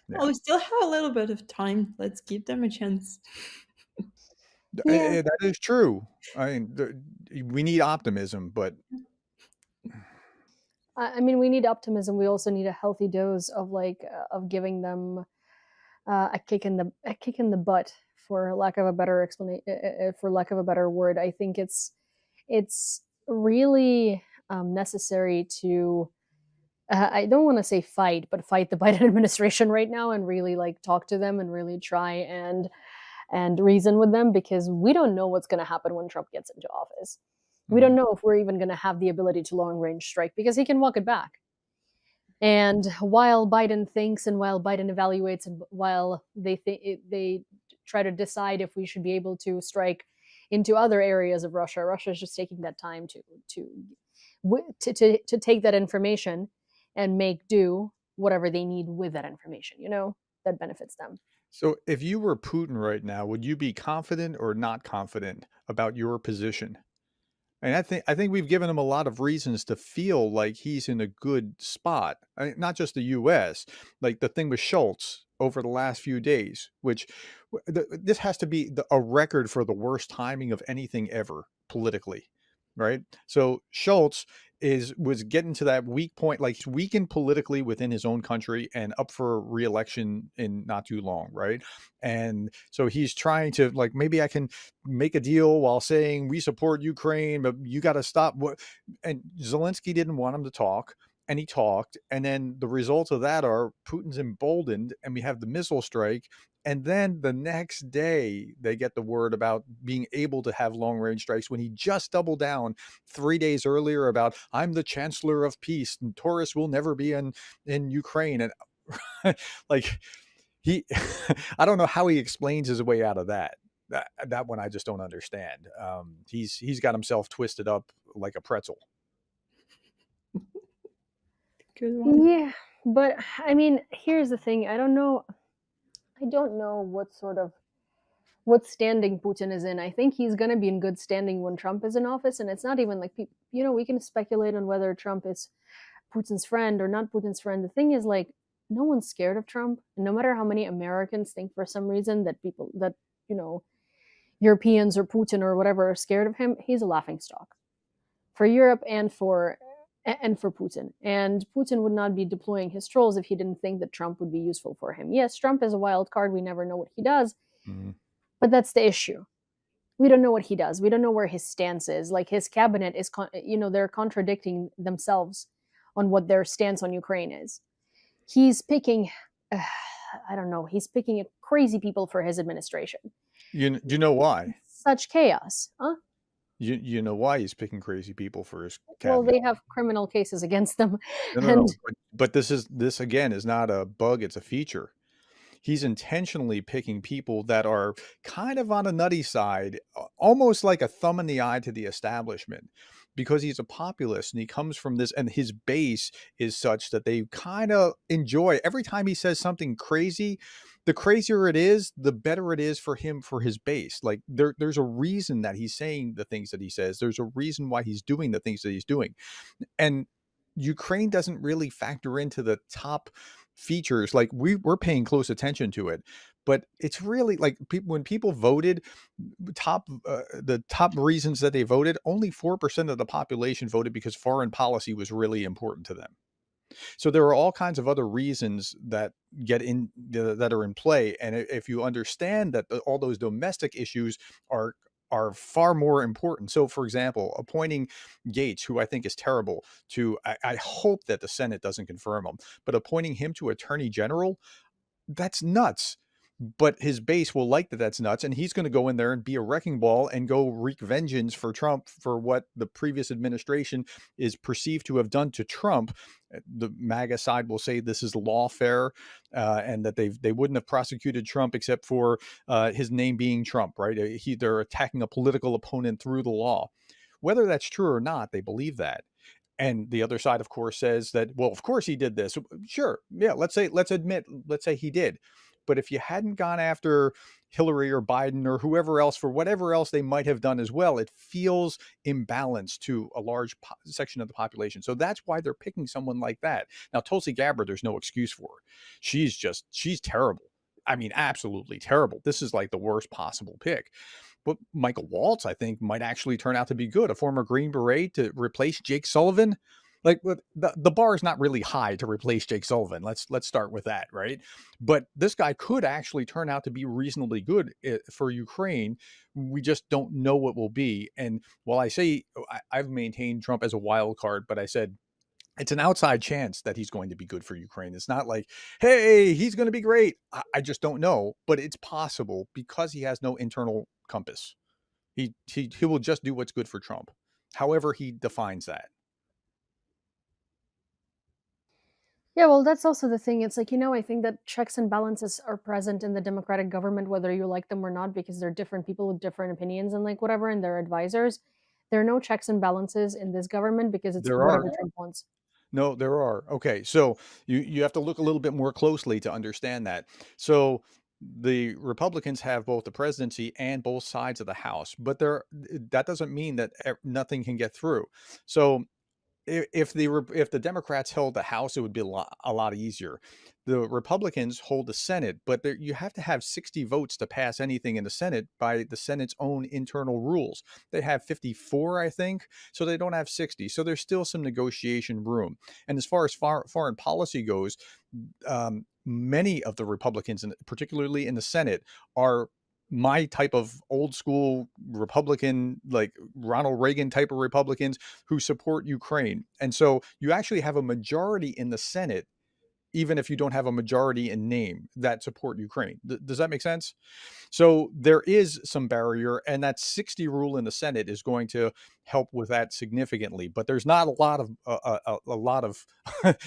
Well, we still have a little bit of time. Let's give them a chance. Yeah. that is true. I mean, we need optimism, but I mean, we need optimism. We also need a healthy dose of of giving them a kick in the butt, for lack of a better explanation, for lack of a better word. I think it's really necessary to. I don't want to say fight, but fight the Biden administration right now, and really talk to them, and really try and and reason with them, because we don't know what's going to happen when Trump gets into office. We don't know if we're even going to have the ability to long range strike, because he can walk it back. And while Biden thinks, and while Biden evaluates, and while they try to decide if we should be able to strike into other areas of Russia, Russia is just taking that time to take that information and make do whatever they need with that information, that benefits them. So if you were Putin right now, would you be confident or not confident about your position? And I think we've given him a lot of reasons to feel like he's in a good spot. I mean, not just the U.S., like the thing with Schultz over the last few days, which this has to be a record for the worst timing of anything ever politically, right? So Schultz was getting to that weak point, like he's weakened politically within his own country and up for re-election in not too long, right? And so he's trying to, like, maybe I can make a deal while saying we support Ukraine, but you got to stop what. And Zelensky didn't want him to talk, and he talked, and then the results of that are Putin's emboldened, and we have the missile strike. And then the next day, they get the word about being able to have long range strikes when he just doubled down 3 days earlier about, I'm the chancellor of peace and Taurus will never be in Ukraine. And like he, I don't know how he explains his way out of that. That one I just don't understand. He's got himself twisted up like a pretzel. Good one. Yeah, but I mean, here's the thing. I don't know what standing Putin is in. I think he's going to be in good standing when Trump is in office, and it's not even like we can speculate on whether Trump is Putin's friend or not Putin's friend. The thing is, like, no one's scared of Trump, and no matter how many Americans think for some reason that Europeans or Putin or whatever are scared of him, he's a laughingstock for Europe and for Putin. And Putin would not be deploying his trolls if he didn't think that Trump would be useful for him. Yes, Trump is a wild card. We never know what he does. Mm-hmm. But that's the issue. We don't know what he does. We don't know where his stance is. Like, his cabinet is, they're contradicting themselves on what their stance on Ukraine is. He's picking, I don't know, he's picking crazy people for his administration. You know why? Such chaos, huh? You know why he's picking crazy people for his cabinet? Well, they have criminal cases against them. No. But this again is not a bug, it's a feature. He's intentionally picking people that are kind of on a nutty side, almost like a thumb in the eye to the establishment, because he's a populist and he comes from this, and his base is such that they kind of enjoy every time he says something crazy. The crazier it is, the better it is for him, for his base. Like there's a reason that he's saying the things that he says. There's a reason why he's doing the things that he's doing. And Ukraine doesn't really factor into the top features. Like we're paying close attention to it, but it's really like when people voted, the top reasons that they voted, only 4% of the population voted because foreign policy was really important to them. So there are all kinds of other reasons that that are in play. And if you understand that all those domestic issues are far more important. So, for example, appointing Gates, who I think is terrible, I hope that the Senate doesn't confirm him, but appointing him to Attorney General, that's nuts. But his base will like that that's nuts, and he's going to go in there and be a wrecking ball and go wreak vengeance for Trump for what the previous administration is perceived to have done to Trump. The MAGA side will say this is lawfare, and that they wouldn't have prosecuted Trump except for his name being Trump, right? They're attacking a political opponent through the law. Whether that's true or not, they believe that. And the other side, of course, says that, well, of course he did this. Sure. Yeah. Let's say he did. But if you hadn't gone after Hillary or Biden or whoever else for whatever else they might have done as well, it feels imbalanced to a large section of the population. So that's why they're picking someone like that. Now, Tulsi Gabbard, there's no excuse for her. She's terrible. I mean, absolutely terrible. This is like the worst possible pick. But Michael Waltz, I think, might actually turn out to be good. A former Green Beret to replace Jake Sullivan. Like, the bar is not really high to replace Jake Sullivan. Let's start with that, right? But this guy could actually turn out to be reasonably good for Ukraine. We just don't know what will be. And while I say I've maintained Trump as a wild card, but I said it's an outside chance that he's going to be good for Ukraine. It's not like, hey, he's going to be great. I just don't know, but it's possible because he has no internal compass. He will just do what's good for Trump, however he defines that. Yeah, well, that's also the thing. It's like, I think that checks and balances are present in the democratic government, whether you like them or not, because they're different people with different opinions and like whatever, and their advisors. There are no checks and balances in this government because it's There are. whatever Trump wants. No, there are. Okay, so you have to look a little bit more closely to understand that. So the Republicans have both the presidency and both sides of the House, but that doesn't mean that nothing can get through. So if the Democrats held the House, it would be a lot easier. The Republicans hold the Senate, but you have to have 60 votes to pass anything in the Senate by the Senate's own internal rules. They have 54, I think, so they don't have 60. So there's still some negotiation room. And as far as foreign policy goes, many of the Republicans, particularly in the Senate, are my type of old school Republican, like Ronald Reagan type of Republicans who support Ukraine. And so you actually have a majority in the Senate, even if you don't have a majority in name, that support Ukraine. Does that make sense? So there is some barrier, and that 60 rule in the Senate is going to help with that significantly. But there's not a lot of a lot of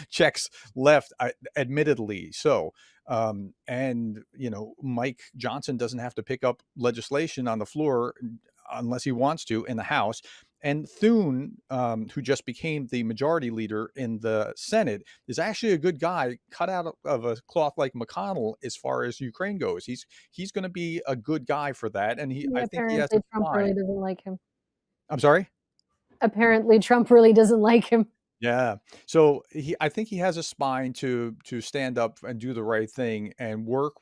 checks left, admittedly. So, and Mike Johnson doesn't have to pick up legislation on the floor unless he wants to in the House. And Thune, who just became the majority leader in the Senate, is actually a good guy, cut out of a cloth like McConnell as far as Ukraine goes. He's going to be a good guy for that, and Yeah, I think he has apparently a Trump really spine. doesn't like him. I'm sorry. Apparently Trump really doesn't like him. Yeah. So I think he has a spine to stand up and do the right thing and work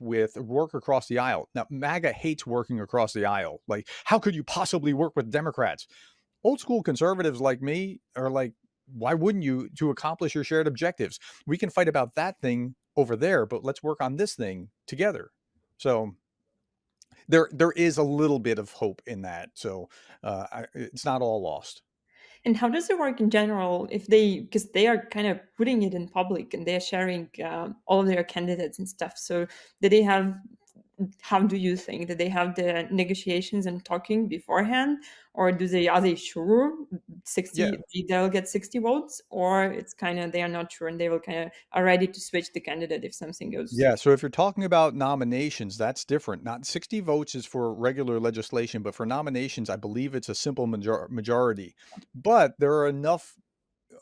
across the aisle. Now, MAGA hates working across the aisle. Like, how could you possibly work with Democrats? Old school conservatives like me are like, why wouldn't you, to accomplish your shared objectives? We can fight about that thing over there, but let's work on this thing together. So there is a little bit of hope in that. So it's not all lost. And how does it work in general if because they are kind of putting it in public and they're sharing all of their candidates and stuff. So do they have, how do you think that they have the negotiations and talking beforehand, or are they sure 60 Yeah. they'll get 60 votes, or it's kind of they are not sure and they will kind of are ready to switch the candidate if something goes. Yeah, so if you're talking about nominations, that's different. Not 60 votes is for regular legislation, but for nominations, I believe it's a simple majority. But there are enough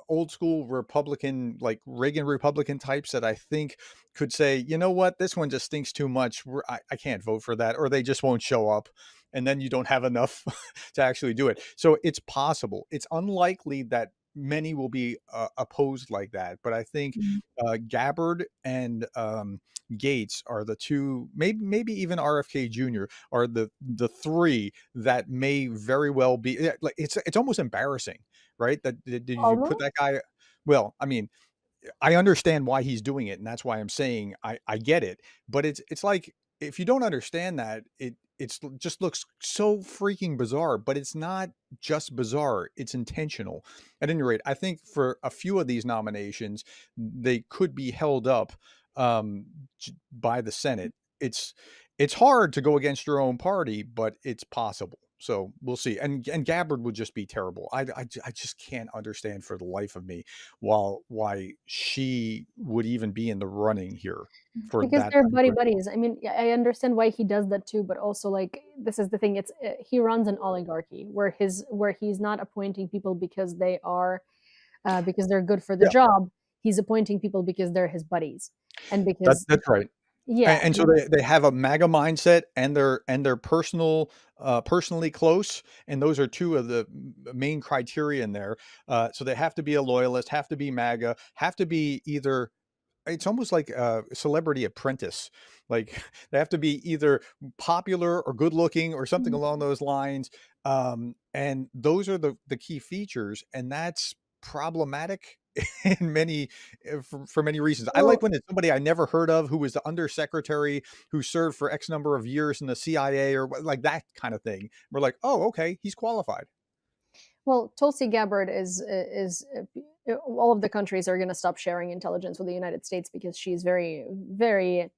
old school Republican, like Reagan Republican types that I think could say, you know what, this one just stinks too much. I can't vote for that, or they just won't show up. And then you don't have enough to actually do it. So it's possible. It's unlikely that many will be opposed like that. But I think Mhm. Gabbard and Gates are the two, maybe even RFK Jr. are the three that may very well be. Like it's almost embarrassing, right? That did you put Almost? that guy? Well, I mean, I understand why he's doing it, and that's why I'm saying I get it. But it's like if you don't understand that, just looks so freaking bizarre. But it's not just bizarre; it's intentional. At any rate, I think for a few of these nominations, they could be held up um, by the Senate. It's hard to go against your own party, but it's possible. So we'll see. And Gabbard would just be terrible. I just can't understand for the life of me why she would even be in the running here for Because that they're buddy particular. buddies. I mean, yeah, I understand why he does that too, but also like this is the thing. It's he runs an oligarchy where he's not appointing people because because they're good for the Yeah, job. He's appointing people because they're his buddies, and because that's right. yeah, And so they have a MAGA mindset, and they're personally close, and those are two of the main criteria in there. So they have to be a loyalist, have to be MAGA, have to be either. It's almost like a Celebrity Apprentice. Like they have to be either popular or good looking or something Mhm. along those lines. And those are the key features, and that's problematic in many for many reasons. I like Well, when it's somebody I never heard of who was the undersecretary who served for X number of years in the CIA or like that kind of thing. We're like, oh, okay, he's qualified. Tulsi Gabbard all of the countries are going to stop sharing intelligence with the United States because she's very, very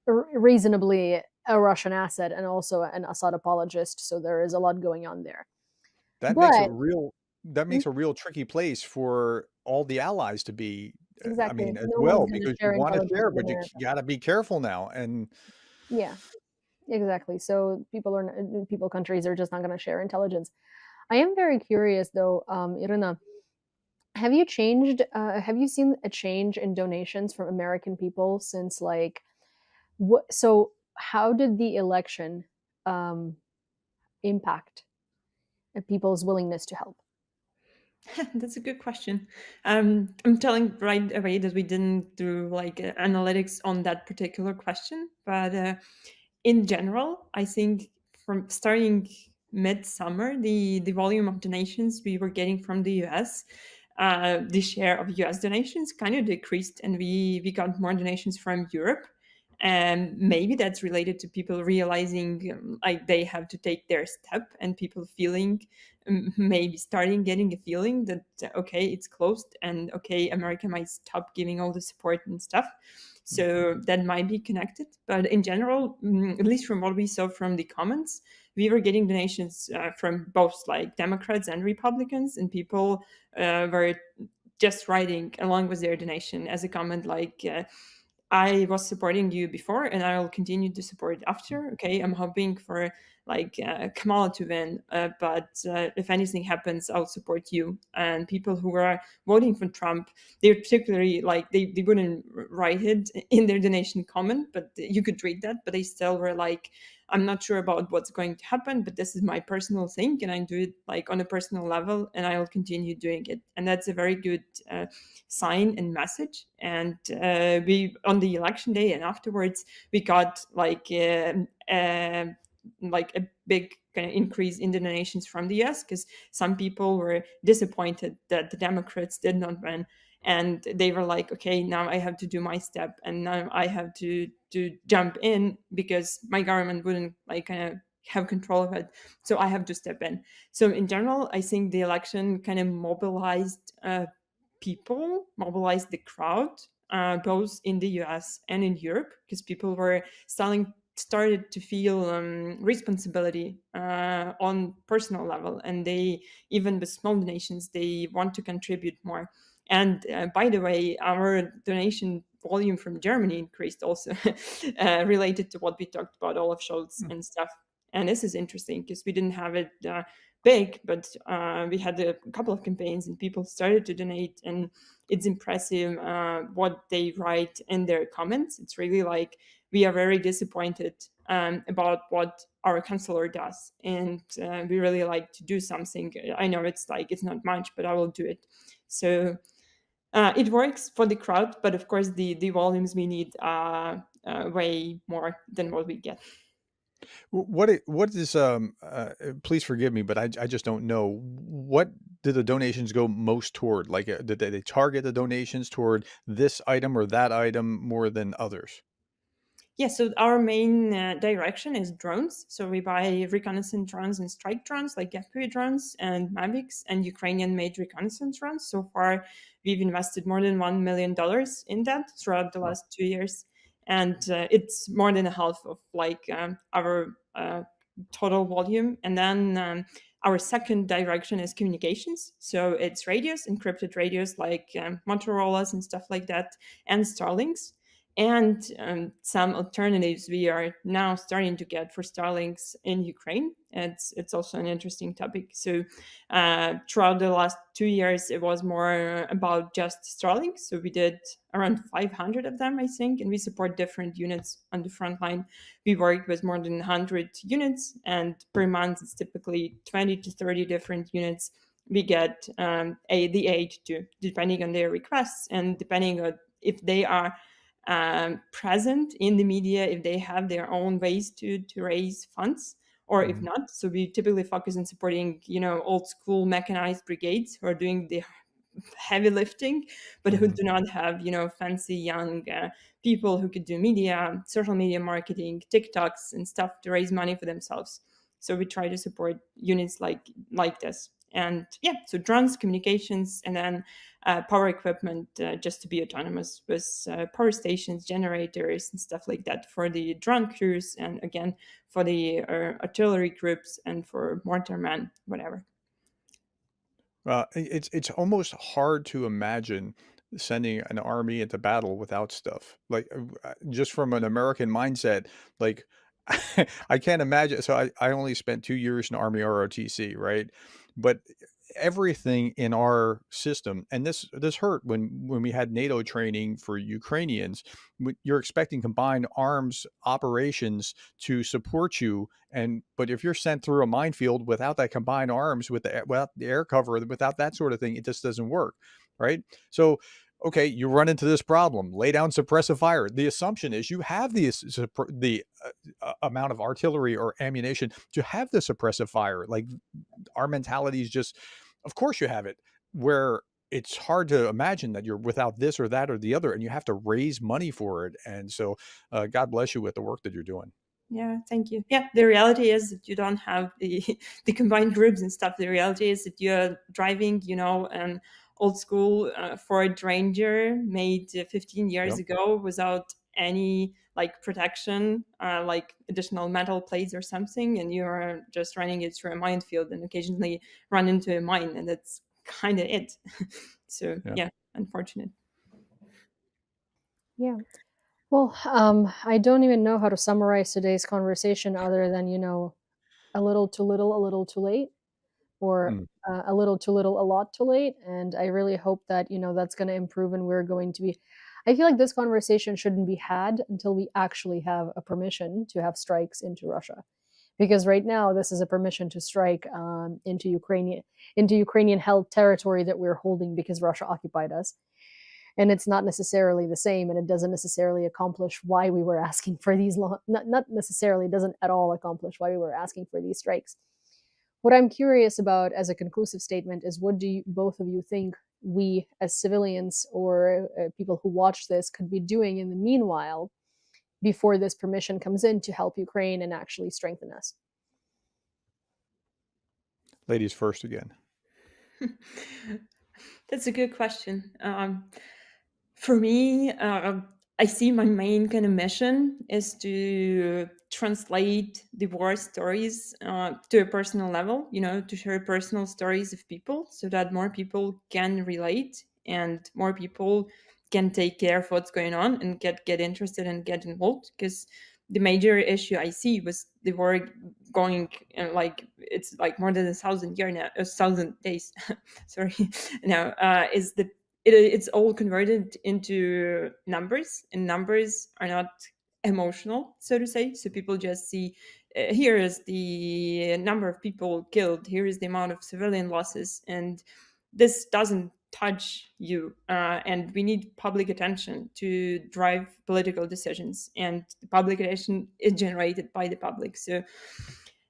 reasonably a Russian asset and also an Assad apologist. So there is a lot going on there. That makes But a real tricky place for all the allies to be, I exactly, mean, as no one's well, going to because you share wanna intelligence share, with but you America. gotta be careful now, and Yeah, exactly. So people, countries are just not going to share intelligence. I am very curious though, Irina. Have you changed? Have you seen a change in donations from American people since like what? So how did the election um, impact people's willingness to help? That's a good question. I'm telling right away that we didn't do like analytics on that particular question, but in general, I think from starting midsummer, the volume of donations we were getting from the US, the share of US donations kind of decreased, and we got more donations from Europe. And maybe that's related to people realizing like they have to take their step, and people feeling maybe starting getting a feeling that okay, it's closed, and okay, America might stop giving all the support and stuff. So that might be connected. But in general, at least from what we saw from the comments, we were getting donations from both like Democrats and Republicans, and people were just writing along with their donation as a comment like, I was supporting you before and I will continue to support after. Okay, I'm hoping for like Kamala to win, but if anything happens, I'll support you. And people who were voting for Trump, they're particularly like they wouldn't write it in their donation comment, but you could read that. But they still were like, I'm not sure about what's going to happen, but this is my personal thing, and I do it like on a personal level, and I will continue doing it. And that's a very good sign and message. And we on the election day and afterwards, we got like a big kind of increase in the donations from the US, because some people were disappointed that the Democrats did not win, and they were like, okay, now I have to do my step, and now I have to jump in because my government wouldn't like kind of have control of it, so I have to step in. So in general, I think the election kind of mobilized people, mobilized the crowd, both in the US and in Europe, because people were started to feel responsibility on personal level, and they, even with small donations, they want to contribute more. And by the way, our donation volume from Germany increased also, related to what we talked about, Olaf Scholz and stuff. And this is interesting because we didn't have it big, but we had a couple of campaigns and people started to donate, and it's impressive what they write in their comments. It's really like, we are very disappointed about what our chancellor does, and we really like to do something. I know it's like it's not much, but I will do it. So it works for the crowd, but of course the volumes we need are way more than what we get. What is, please forgive me, but I just don't know. What did the donations go most toward? Like, did they target the donations toward this item or that item more than others? Yeah, so our main direction is drones. So we buy reconnaissance drones and strike drones like FPV drones and Mavics and Ukrainian-made reconnaissance drones. So far, we've invested more than $1 million in that throughout the last 2 years. And it's more than a half of like our total volume. And then our second direction is communications. So it's radios, encrypted radios like Motorola's and stuff like that, and Starlinks. And some alternatives we are now starting to get for Starlinks in Ukraine. It's also an interesting topic. So throughout the last 2 years, it was more about just Starlinks. So we did around 500 of them, I think, and we support different units on the front line. We worked with more than 100 units, and per month it's typically 20 to 30 different units we get the aid to, depending on their requests and depending on if they are present in the media, if they have their own ways to raise funds, or if not. So we typically focus on supporting, old school mechanized brigades who are doing the heavy lifting, but who do not have, fancy young people who could do media, social media marketing, TikToks and stuff to raise money for themselves. So we try to support units like this. And yeah, so drones, communications, and then power equipment just to be autonomous with power stations, generators, and stuff like that for the drone crews, and again for the artillery groups and for mortarmen, whatever. It's almost hard to imagine sending an army into battle without stuff. Like just from an American mindset, like I can't imagine. So I only spent 2 years in Army ROTC, right? But everything in our system, and this hurt when we had NATO training for Ukrainians. You're expecting combined arms operations to support you, but if you're sent through a minefield without that combined arms, without the air cover, without that sort of thing, it just doesn't work, right? So okay, you run into this problem. Lay down suppressive fire. The assumption is you have the amount of artillery or ammunition to have the suppressive fire. Like our mentality is just, of course you have it. Where it's hard to imagine that you're without this or that or the other, and you have to raise money for it. And so, God bless you with the work that you're doing. Yeah, thank you. Yeah, the reality is that you don't have the the combined groups and stuff. The reality is that you're driving, an old school Ford Ranger made 15 years Yep. ago without any like protection, like additional metal plates or something, and you're just running it through a minefield and occasionally run into a mine, and that's kind of it. So Yeah. yeah, unfortunate. Yeah. Well, I don't even know how to summarize today's conversation other than, a little too little, a little too late, or Mm. a little too little, a lot too late. And I really hope that, that's going to improve and we're going to be. I feel like this conversation shouldn't be had until we actually have a permission to have strikes into Russia. Because right now, this is a permission to strike into Ukrainian held territory that we're holding because Russia occupied us, and it's not necessarily the same, and it doesn't necessarily accomplish why we were asking for these not necessarily doesn't at all accomplish why we were asking for these strikes. What I'm curious about as a conclusive statement is, what do both of you think we as civilians or people who watch this could be doing in the meanwhile before this permission comes in to help Ukraine and actually strengthen us? Ladies first again. That's a good question. For me, I see my main kind of mission is to translate the war stories to a personal level, to share personal stories of people so that more people can relate and more people can take care of what's going on and get interested and get involved. Because the major issue I see was the war going like it's like more than 1,000 years now, 1,000 days. Sorry, now is the it's all converted into numbers, and numbers are not emotional, so to say. So people just see here is the number of people killed, here is the amount of civilian losses, and this doesn't touch you. And we need public attention to drive political decisions, and the public attention is generated by the public. So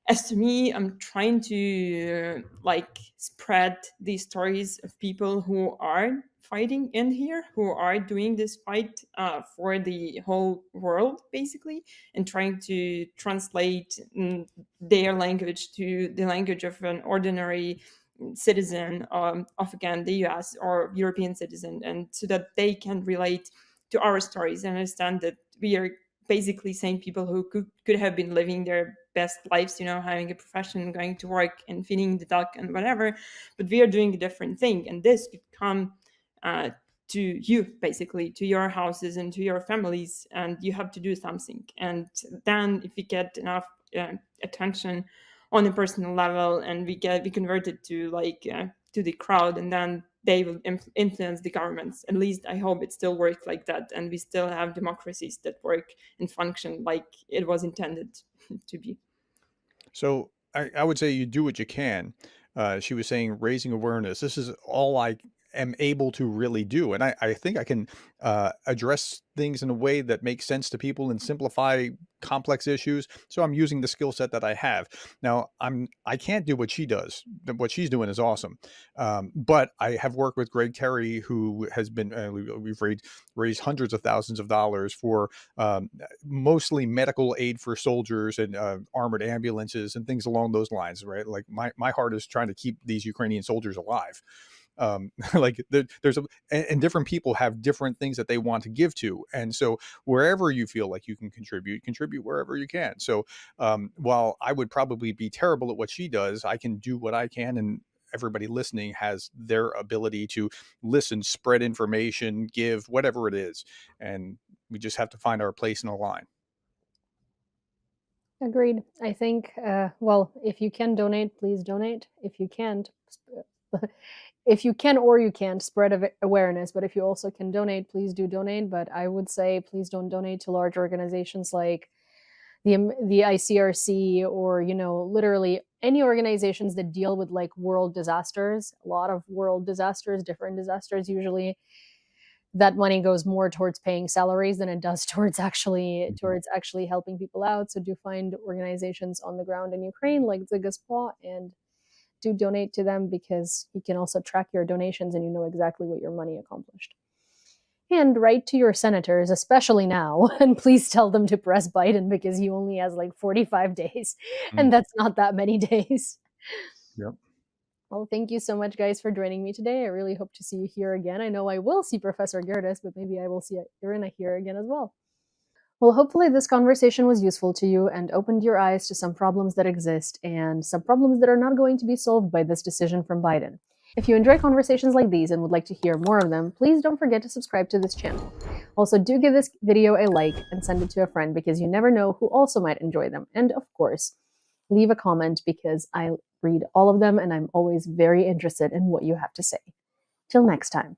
as to me, I'm trying to spread these stories of people who are fighting in here, who are doing this fight for the whole world, basically, and trying to translate their language to the language of an ordinary citizen of, again, the US or European citizen, and so that they can relate to our stories and understand that we are basically same people who could have been living their best lives, having a profession, going to work and feeding the duck and whatever, but we are doing a different thing, and this could come to you, basically, to your houses and to your families, and you have to do something. And then if we get enough attention on a personal level, and we convert it to to the crowd, and then they will influence the governments. At least I hope it still works like that, and we still have democracies that work and function like it was intended to be. So I would say you do what you can. She was saying raising awareness. This is all I am able to really do. And I think I can address things in a way that makes sense to people and simplify complex issues. So I'm using the skill set that I have. Now I can't do what she does. What she's doing is awesome. But I have worked with Greg Terry, who has been, we've raised hundreds of thousands of dollars for mostly medical aid for soldiers and armored ambulances and things along those lines, right? Like my heart is trying to keep these Ukrainian soldiers alive. Like there's and different people have different things that they want to give to, and so wherever you feel like you can contribute wherever you can. So while I would probably be terrible at what she does, I can do what I can, and everybody listening has their ability to listen, spread information, give whatever it is, and we just have to find our place in a line. Agreed. I think, well, if you can donate, please donate. If you can't, if you can or you can't, spread awareness. But if you also can donate, please do donate. But I would say please don't donate to large organizations like the ICRC or, you know, literally any organizations that deal with like world disasters, a lot of world disasters, different disasters usually. That money goes more towards paying salaries than it does towards actually helping people out. So do find organizations on the ground in Ukraine like Zigaspa and do donate to them, because you can also track your donations and you know exactly what your money accomplished. And write to your senators, especially now, and please tell them to press Biden, because he only has like 45 days, and that's not that many days. Yep. Well, thank you so much, guys, for joining me today. I really hope to see you here again. I know I will see Professor Gerdes, but maybe I will see Irina here again as well. Well, hopefully this conversation was useful to you and opened your eyes to some problems that exist and some problems that are not going to be solved by this decision from Biden. If you enjoy conversations like these and would like to hear more of them, please don't forget to subscribe to this channel. Also, do give this video a like and send it to a friend, because you never know who also might enjoy them. And of course, leave a comment, because I read all of them and I'm always very interested in what you have to say. Till next time.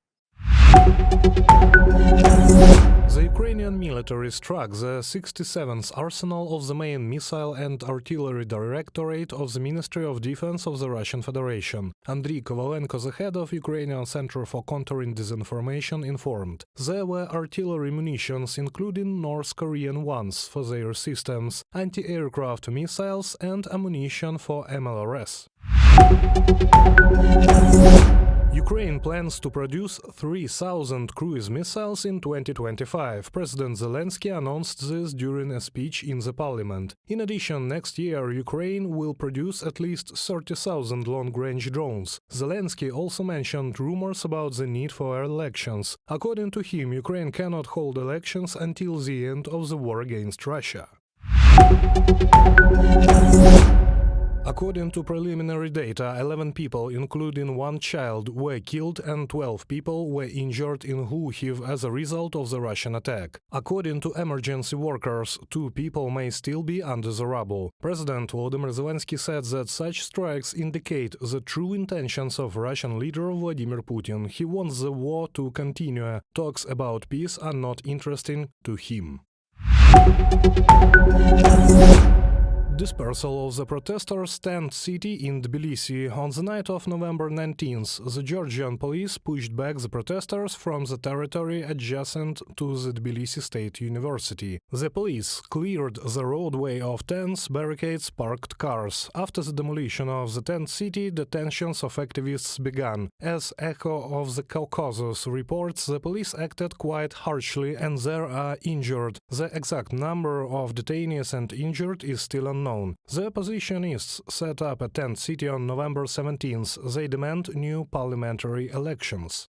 The Ukrainian military struck the 67th arsenal of the main missile and artillery directorate of the Ministry of Defense of the Russian Federation. Andriy Kovalenko, the head of Ukrainian Center for Countering Disinformation, informed. There were artillery munitions, including North Korean ones, for their systems, anti-aircraft missiles and ammunition for MLRS. Ukraine plans to produce 3,000 cruise missiles in 2025. President Zelensky announced this during a speech in the parliament. In addition, next year Ukraine will produce at least 30,000 long-range drones. Zelensky also mentioned rumors about the need for elections. According to him, Ukraine cannot hold elections until the end of the war against Russia. According to preliminary data, 11 people, including one child, were killed and 12 people were injured in Lviv as a result of the Russian attack. According to emergency workers, 2 people may still be under the rubble. President Volodymyr Zelensky said that such strikes indicate the true intentions of Russian leader Vladimir Putin. He wants the war to continue. Talks about peace are not interesting to him. Dispersal of the protesters' tent city in Tbilisi. On the night of November 19th, the Georgian police pushed back the protesters from the territory adjacent to the Tbilisi State University. The police cleared the roadway of tents, barricades, parked cars. After the demolition of the tent city, detentions of activists began. As Echo of the Caucasus reports, the police acted quite harshly and there are injured. The exact number of detainees and injured is still unknown. The oppositionists set up a tent city on November 17th. They demand new parliamentary elections.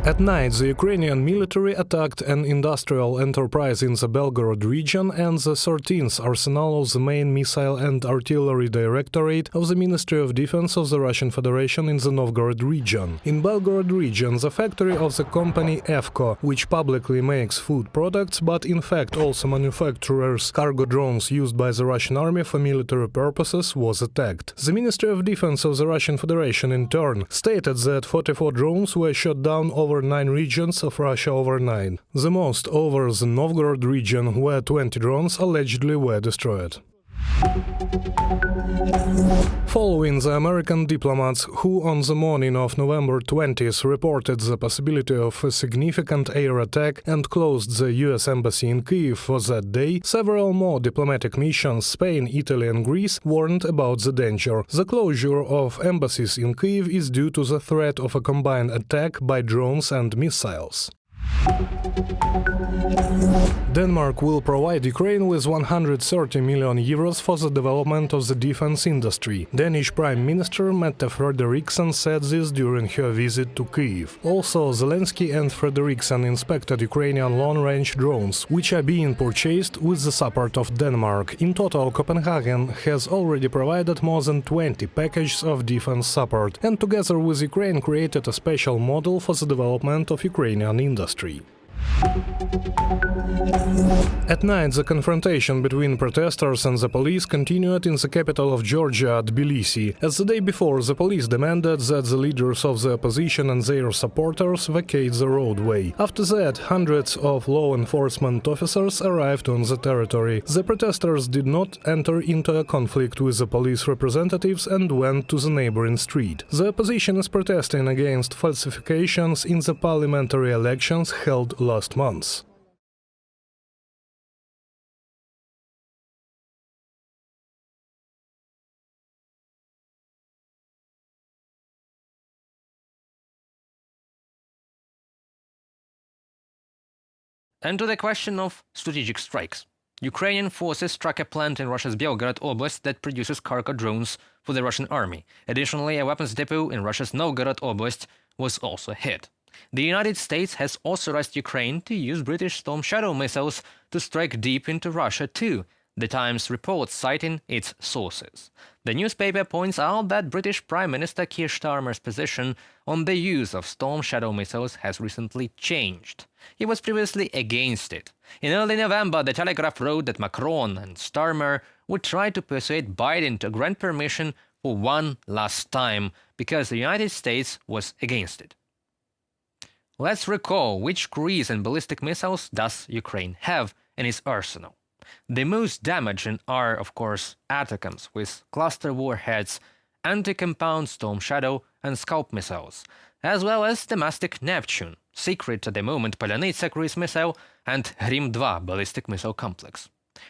At night, the Ukrainian military attacked an industrial enterprise in the Belgorod region and the 13th arsenal of the main missile and artillery directorate of the Ministry of Defense of the Russian Federation in the Novgorod region. In Belgorod region, the factory of the company EFCO, which publicly makes food products but in fact also manufactures cargo drones used by the Russian army for military purposes, was attacked. The Ministry of Defense of the Russian Federation in turn stated that 44 drones were shot down over 9 regions of Russia overnight. The most over the Novgorod region, where 20 drones allegedly were destroyed. Following the American diplomats who on the morning of November 20th reported the possibility of a significant air attack and closed the US embassy in Kyiv for that day, several more diplomatic missions, Spain, Italy and Greece, warned about the danger. The closure of embassies in Kyiv is due to the threat of a combined attack by drones and missiles. Denmark will provide Ukraine with 130 million euros for the development of the defense industry. Danish Prime Minister Mette Frederiksen said this during her visit to Kyiv. Also, Zelensky and Frederiksen inspected Ukrainian long-range drones, which are being purchased with the support of Denmark. In total, Copenhagen has already provided more than 20 packages of defense support, and together with Ukraine created a special model for the development of Ukrainian industry. At night, the confrontation between protesters and the police continued in the capital of Georgia, Tbilisi. As the day before, the police demanded that the leaders of the opposition and their supporters vacate the roadway. After that, hundreds of law enforcement officers arrived on the territory. The protesters did not enter into a conflict with the police representatives and went to the neighboring street. The opposition is protesting against falsifications in the parliamentary elections held last month. And to the question of strategic strikes. Ukrainian forces struck a plant in Russia's Belgorod Oblast that produces cargo drones for the Russian army. Additionally, a weapons depot in Russia's Novgorod Oblast was also hit. The United States has authorized Ukraine to use British Storm Shadow missiles to strike deep into Russia too, The Times reports, citing its sources. The newspaper points out that British Prime Minister Keir Starmer's position on the use of Storm Shadow missiles has recently changed. He was previously against it. In early November, The Telegraph wrote that Macron and Starmer would try to persuade Biden to grant permission for one last time, because the United States was against it. Let's recall which cruise and ballistic missiles does Ukraine have in its arsenal. The most damaging are, of course, ATACMS with cluster warheads, anti-compound Storm Shadow and Scalp missiles, as well as domestic Neptune, secret at the moment Polyanitsa cruise missile, and Rim-2 ballistic missile complex.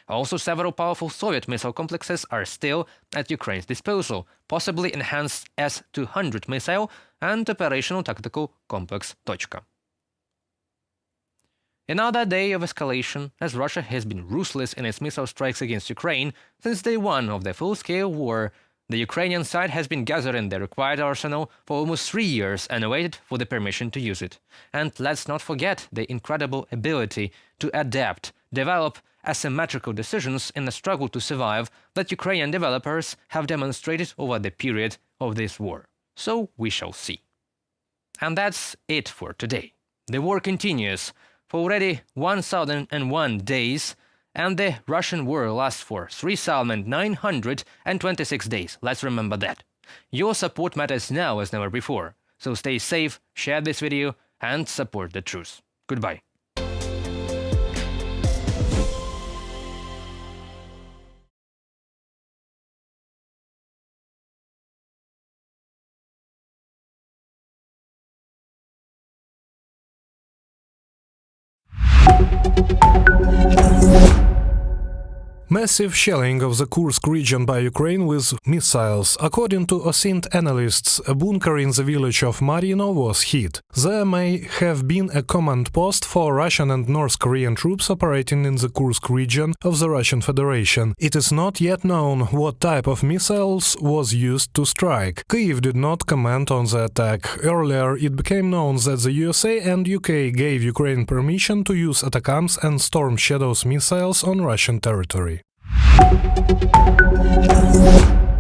Also, several powerful Soviet missile complexes are still at Ukraine's disposal, possibly enhanced S-200 missile and operational tactical complex Tochka. Another day of escalation, as Russia has been ruthless in its missile strikes against Ukraine since day one of the full-scale war. The Ukrainian side has been gathering the required arsenal for almost 3 years and waited for the permission to use it. And let's not forget the incredible ability to adapt, develop asymmetrical decisions in the struggle to survive that Ukrainian developers have demonstrated over the period of this war. So we shall see. And that's it for today. The war continues for already 1,001 days, and the Russian war lasts for 3,926 days. Let's remember that. Your support matters now as never before. So stay safe, share this video, and support the truth. Goodbye. Massive shelling of the Kursk region by Ukraine with missiles. According to OSINT analysts, a bunker in the village of Marino was hit. There may have been a command post for Russian and North Korean troops operating in the Kursk region of the Russian Federation. It is not yet known what type of missiles was used to strike. Kyiv did not comment on the attack. Earlier, it became known that the USA and UK gave Ukraine permission to use ATACMS and Storm Shadows missiles on Russian territory.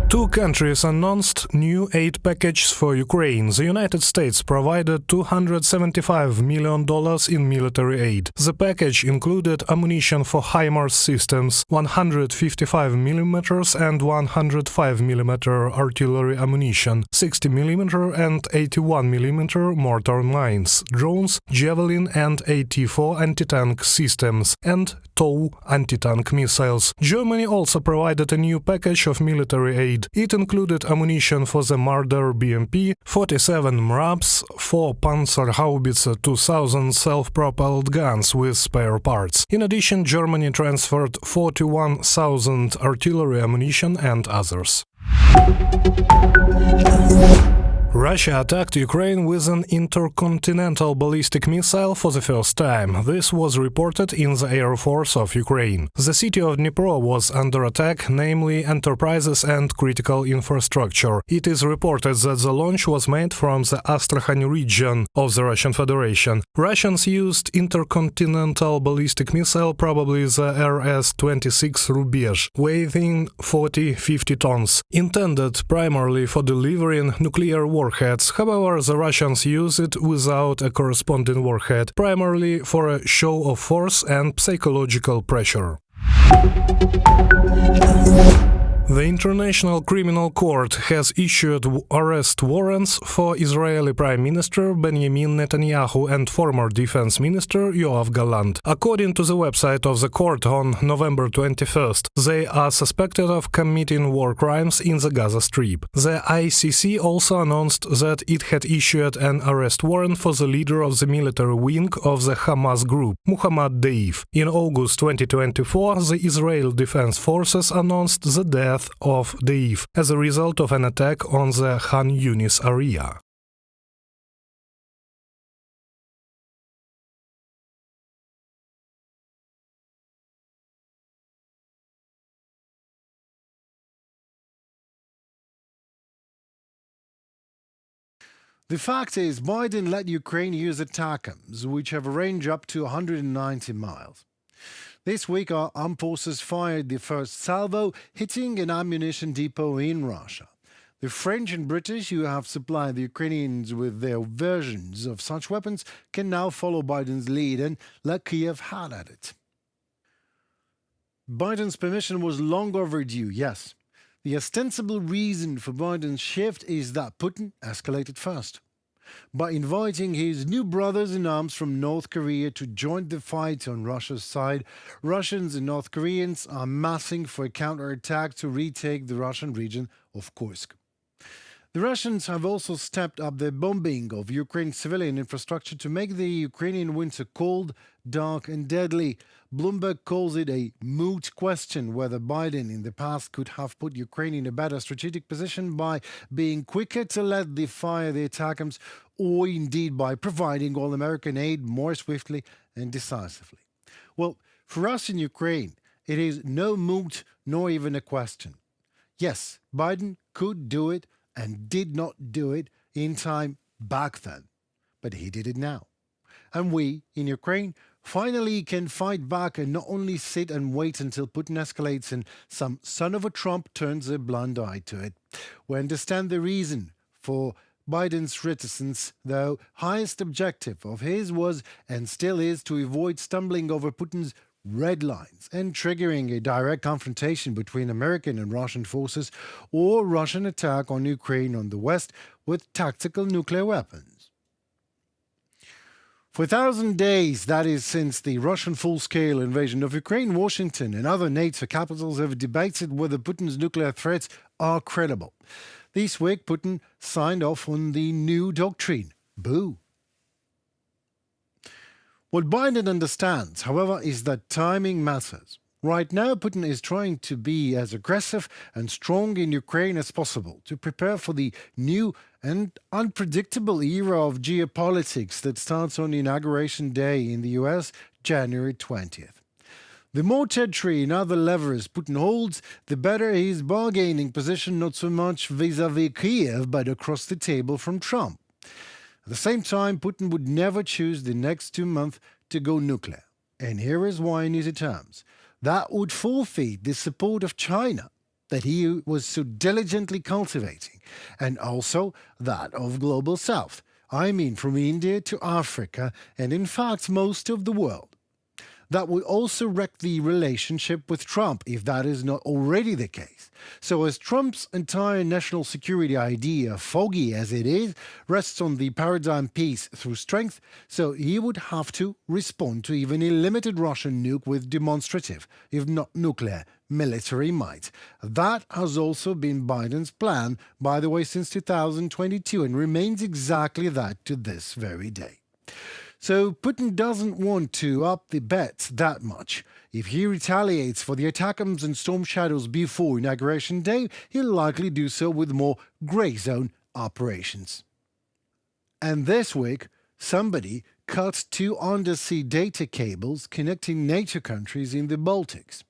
Two countries announced new aid packages for Ukraine. The United States provided $275 million in military aid. The package included ammunition for HIMARS systems, 155mm and 105mm artillery ammunition, 60mm and 81mm mortar mines, drones, Javelin and AT-4 anti-tank systems, and TOW anti-tank missiles. Germany also provided a new package of military aid. It included ammunition for the Marder BMP, 47 MRAPs, 4 Panzerhaubitze 2000 self-propelled guns with spare parts. In addition, Germany transferred 41,000 artillery ammunition and others. Russia attacked Ukraine with an intercontinental ballistic missile for the first time. This was reported in the Air Force of Ukraine. The city of Dnipro was under attack, namely enterprises and critical infrastructure. It is reported that the launch was made from the Astrakhan region of the Russian Federation. Russians used intercontinental ballistic missile, probably the RS-26 Rubezh, weighing 40-50 tons, intended primarily for delivering nuclear warheads. However, the Russians use it without a corresponding warhead, primarily for a show of force and psychological pressure. The International Criminal Court has issued arrest warrants for Israeli Prime Minister Benjamin Netanyahu and former Defense Minister Yoav Gallant. According to the website of the court on November 21st, they are suspected of committing war crimes in the Gaza Strip. The ICC also announced that it had issued an arrest warrant for the leader of the military wing of the Hamas group, Muhammad Deif. In August 2024, the Israel Defense Forces announced the death of Deif as a result of an attack on the Khan Yunis area. The fact is, Biden let Ukraine use ATACMS, which have a range up to 190 miles. This week, our armed forces fired the first salvo, hitting an ammunition depot in Russia. The French and British, who have supplied the Ukrainians with their versions of such weapons, can now follow Biden's lead and let Kiev have at it. Biden's permission was long overdue, yes. The ostensible reason for Biden's shift is that Putin escalated first. By inviting his new brothers-in-arms from North Korea to join the fight on Russia's side, Russians and North Koreans are massing for a counterattack to retake the Russian region of Kursk. The Russians have also stepped up their bombing of Ukraine's civilian infrastructure to make the Ukrainian winter cold, dark and deadly. Bloomberg calls it a moot question whether Biden in the past could have put Ukraine in a better strategic position by being quicker to let fire the ATACMS, or indeed by providing all-American aid more swiftly and decisively. Well, for us in Ukraine, it is no moot nor even a question. Yes, Biden could do it and did not do it in time back then, but he did it now. And we, in Ukraine, finally can fight back and not only sit and wait until Putin escalates and some son of a Trump turns a blind eye to it. We understand the reason for Biden's reticence, though highest objective of his was and still is to avoid stumbling over Putin's red lines and triggering a direct confrontation between American and Russian forces or Russian attack on Ukraine on the west with tactical nuclear weapons. For 1,000 days, that is since the Russian full-scale invasion of Ukraine, Washington and other NATO capitals have debated whether Putin's nuclear threats are credible. This week, Putin signed off on the new doctrine. Boo! What Biden understands, however, is that timing matters. Right now, Putin is trying to be as aggressive and strong in Ukraine as possible to prepare for the new and unpredictable era of geopolitics that starts on Inauguration Day in the US, January 20th. The more territory and other levers Putin holds, the better his bargaining position, not so much vis-à-vis Kiev, but across the table from Trump. At the same time, Putin would never choose the next 2 months to go nuclear. And here is why in easy terms. That would forfeit the support of China that he was so diligently cultivating, and also that of Global South. I mean from India to Africa, and in fact most of the world. That would also wreck the relationship with Trump, if that is not already the case. So as Trump's entire national security idea, foggy as it is, rests on the paradigm peace through strength, so he would have to respond to even a limited Russian nuke with demonstrative, if not nuclear, military might. That has also been Biden's plan, by the way, since 2022, and remains exactly that to this very day. So Putin doesn't want to up the bet that much. If he retaliates for the ATACMS and Storm Shadows before Inauguration Day, he'll likely do so with more grey zone operations. And this week, somebody cut 2 undersea data cables connecting NATO countries in the Baltics.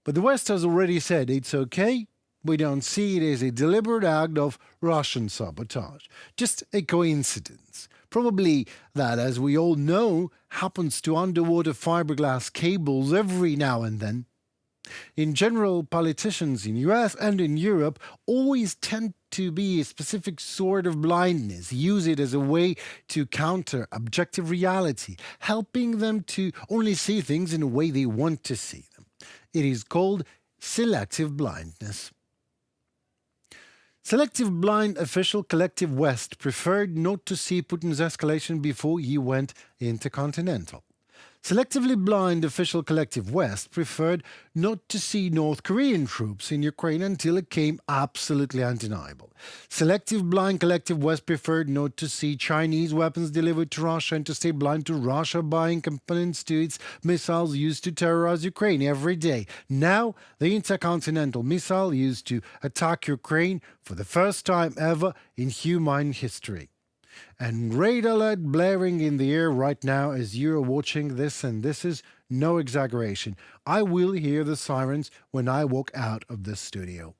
But the West has already said it's okay. We don't see it as a deliberate act of Russian sabotage, just a coincidence. Probably that, as we all know, happens to underwater fiberglass cables every now and then. In general, politicians in US and in Europe always tend to be a specific sort of blindness, use it as a way to counter objective reality, helping them to only see things in a way they want to see them. It is called selective blindness. Selective blind official Collective West preferred not to see Putin's escalation before he went intercontinental. Selectively blind official Collective West preferred not to see North Korean troops in Ukraine until it became absolutely undeniable. Selective blind Collective West preferred not to see Chinese weapons delivered to Russia and to stay blind to Russia buying components to its missiles used to terrorize Ukraine every day. Now, the Intercontinental missile used to attack Ukraine for the first time ever in human history. And red alert blaring in the air right now as you're watching this, and this is no exaggeration. I will hear the sirens when I walk out of this studio.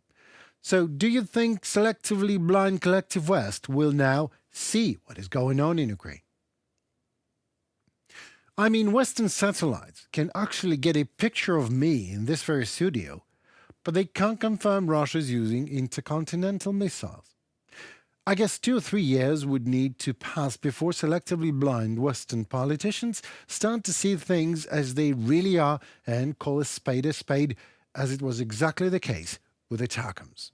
So do you think selectively blind Collective West will now see what is going on in Ukraine? I mean, Western satellites can actually get a picture of me in this very studio, but they can't confirm Russia's using intercontinental missiles. I guess 2 or 3 years would need to pass before selectively blind Western politicians start to see things as they really are and call a spade, as it was exactly the case with the ATACMS.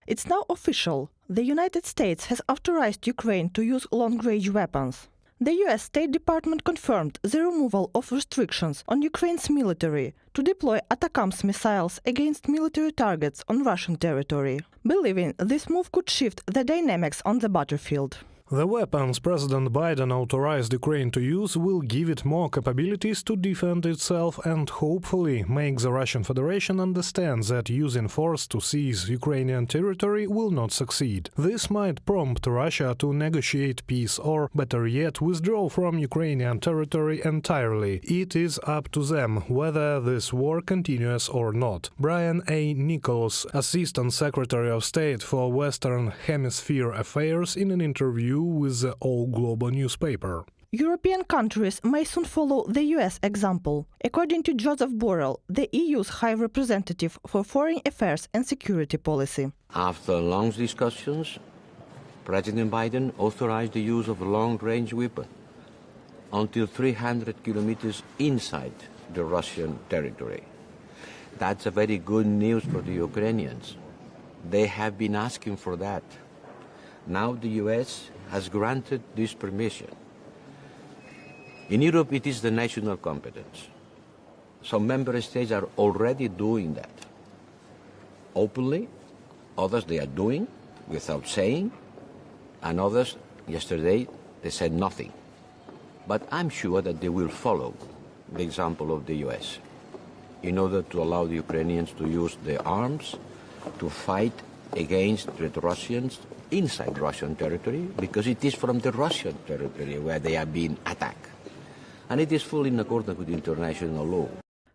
It's now official. The United States has authorized Ukraine to use long-range weapons. The US State Department confirmed the removal of restrictions on Ukraine's military to deploy ATACMS missiles against military targets on Russian territory, believing this move could shift the dynamics on the battlefield. The weapons President Biden authorized Ukraine to use will give it more capabilities to defend itself and hopefully make the Russian Federation understand that using force to seize Ukrainian territory will not succeed. This might prompt Russia to negotiate peace or, better yet, withdraw from Ukrainian territory entirely. It is up to them whether this war continues or not. Brian A. Nichols, Assistant Secretary of State for Western Hemisphere Affairs, in an interview with the All Global newspaper. European countries may soon follow the US example. According to Joseph Borrell, the EU's High Representative for Foreign Affairs and Security Policy. After long discussions, President Biden authorized the use of a long-range weapon until 300 kilometers inside the Russian territory. That's a very good news for the Ukrainians. They have been asking for that. Now the US has granted this permission. In Europe, it is the national competence. Some member states are already doing that openly. Others they are doing without saying, and others, yesterday, they said nothing. But I'm sure that they will follow the example of the US in order to allow the Ukrainians to use their arms to fight against the Russians inside Russian territory, because it is from the Russian territory where they are being attacked. And it is fully in accordance with international law.